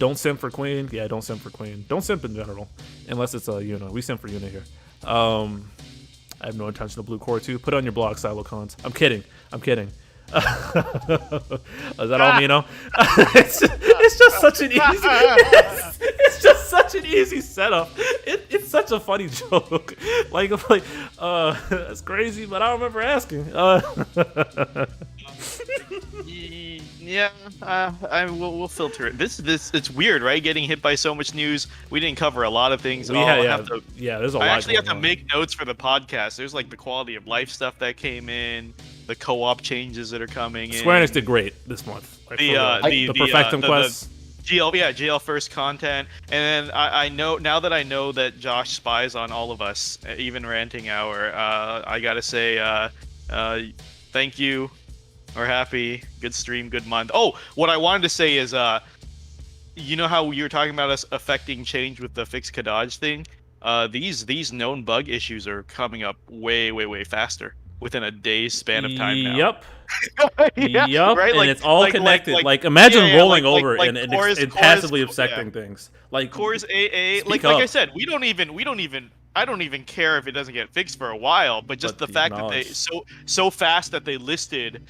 Don't simp for Queen. Yeah, don't simp for Queen. Don't simp in general, unless it's Yuna. We simp for Yuna here. I have no intention of blue core too. Put it on your blog, Silocons. I'm kidding. Is that all Mino? It's just such an easy. It's just such an easy setup. It's such a funny joke. Like that's crazy, but I don't remember asking. Yeah, we'll filter it. This it's weird, right? Getting hit by so much news. We didn't cover a lot of things. There's a lot. I actually have to going on. make notes for the podcast. There's like the quality of life stuff that came in, the co-op changes that are coming in. Square Enix did great this month. Like, The the Perfectum quest. GL first content, and then I know now that I know that Josh spies on all of us, even Ranting Hour. I gotta say, thank you. We're happy. Good stream, good month. Oh, what I wanted to say is, you know how you were talking about us affecting change with the FixKadaj thing? These known bug issues are coming up way faster within a day's span of time now. Yep. Yeah, Yep, right? and Like, it's all like- connected. like- Like, imagine yeah, rolling like- over like and Core's- passively Core's- affecting things. Like Core's AA, speak like up. I said, we don't even. I don't even care if it doesn't get fixed for a while, but just But the fact that they acknowledge. so fast that they listed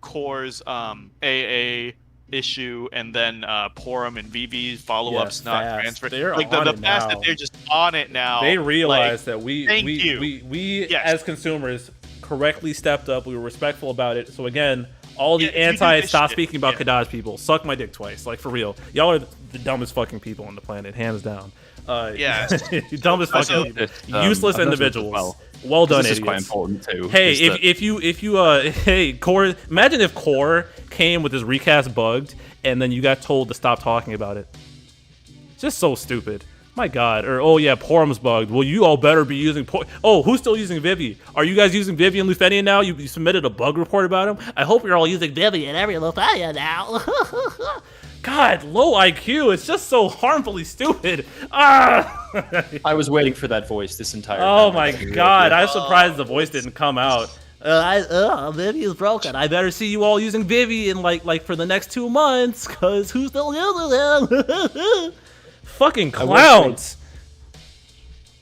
Core's AA issue and then Porum and VV's follow-ups Yes, not fast. transferred. They're Like on the it fast now. that they're just on it now. they realize like, that we thank you. Yes. as consumers correctly stepped up. We were respectful about it. So again, all the Yeah, if you do anti this stop shit, speaking about yeah. Kadaj people, suck my dick twice. Like for real, y'all are the dumbest fucking people on the planet, hands down. Yeah. dumbest Also, fucking people. This, Useless I've noticed as individuals. Well done, This is quite idiots. important too. Hey, is that- if you hey Core, imagine if Core came with his recast bugged and then you got told to stop talking about it. It's just so stupid. My God. Or oh yeah, Porum's bugged. Well, you all better be using Oh, who's still using Vivi? Are you guys using Vivi and Lufenia now? You submitted a bug report about him. I hope you're all using Vivi and every Lufenia now. God, low IQ. It's just so harmfully stupid. Ah. I was waiting for that voice this entire Oh time. my God, I'm surprised the voice didn't come out. Vivi is broken. I better see you all using Vivi in like for the next 2 months, cause who's still using them? Fucking clowns.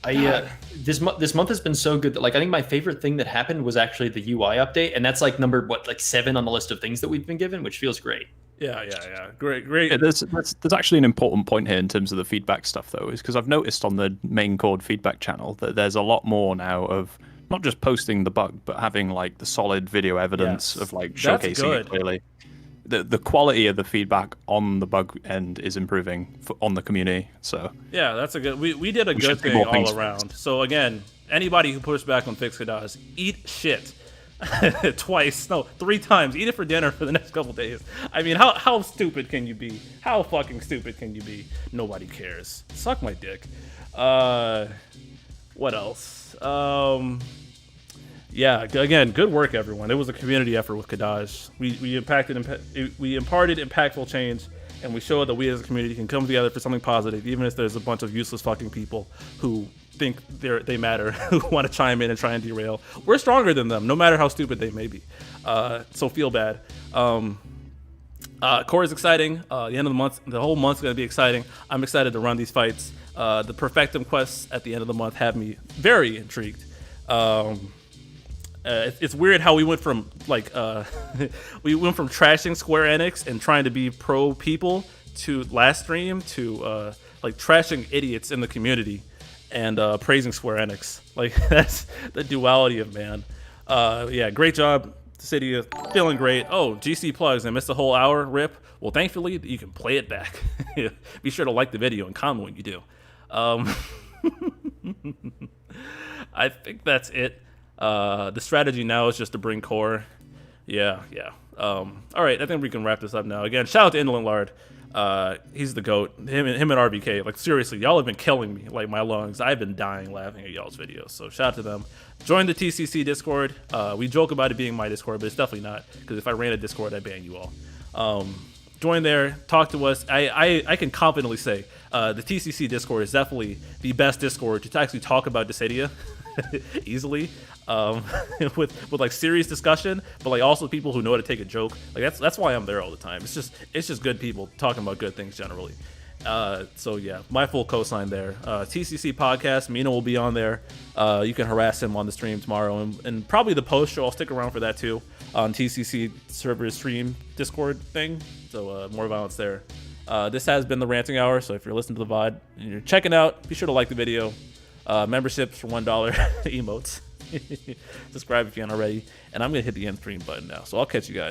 This month has been so good that like I think my favorite thing that happened was actually the UI update, and that's like number 7 on the list of things that we've been given, which feels great. Yeah. Great. Yeah, there's actually an important point here in terms of the feedback stuff, though, is because I've noticed on the main Chord feedback channel that there's a lot more now of not just posting the bug, but having like the solid video evidence Yes. of like That's showcasing good. it clearly. The quality of the feedback on the bug end is improving on the community. So Yeah, that's a good. We did a We good should do thing more all things. around. So again, anybody who pushed back on FixKadaj, eat shit. Twice, no, 3 times. Eat it for dinner for the next couple days. I mean, how stupid can you be? How fucking stupid can you be? Nobody cares. Suck my dick. What else? Yeah, again, good work, everyone. It was a community effort with Kadaj. We imparted impactful change, and we showed that we as a community can come together for something positive, even if there's a bunch of useless fucking people who think they matter, who want to chime in and try and derail. We're stronger than them, no matter how stupid they may be. So feel bad. Core is exciting. The end of the month, the whole month's going to be exciting. I'm excited to run these fights. The Perfectum quests at the end of the month have me very intrigued. It's weird how we went from trashing Square Enix and trying to be pro people to last stream to like trashing idiots in the community and praising Square Enix. Like that's the duality of man. Yeah, great job, City. Feeling great. Oh, GC plugs. I missed a whole hour. Rip. Well, thankfully you can play it back. Be sure to like the video and comment when you do. I think that's it. The strategy now is just to bring Core. Yeah. All right, I think we can wrap this up now. Again, shout out to Indolent Lard. He's the GOAT. Him and RBK. Like, seriously, y'all have been killing me. Like, my lungs. I've been dying laughing at y'all's videos. So, shout out to them. Join the TCC Discord. We joke about it being my Discord, but it's definitely not. Because if I ran a Discord, I'd ban you all. Join there. Talk to us. I can confidently say the TCC Discord is definitely the best Discord to actually talk about Dissidia easily. With like serious discussion, but like also people who know how to take a joke. Like that's why I'm there all the time. It's just good people talking about good things generally. So yeah, my full cosign there. TCC podcast, Mina will be on there. You can harass him on the stream tomorrow, and probably the post show. I'll stick around for that too on TCC server stream Discord thing. So more violence there. This has been the Ranting Hour. So if you're listening to the VOD and you're checking out, be sure to like the video. Memberships for $1 emotes. Subscribe if you haven't already, and I'm gonna hit the end stream button now. So I'll catch you guys.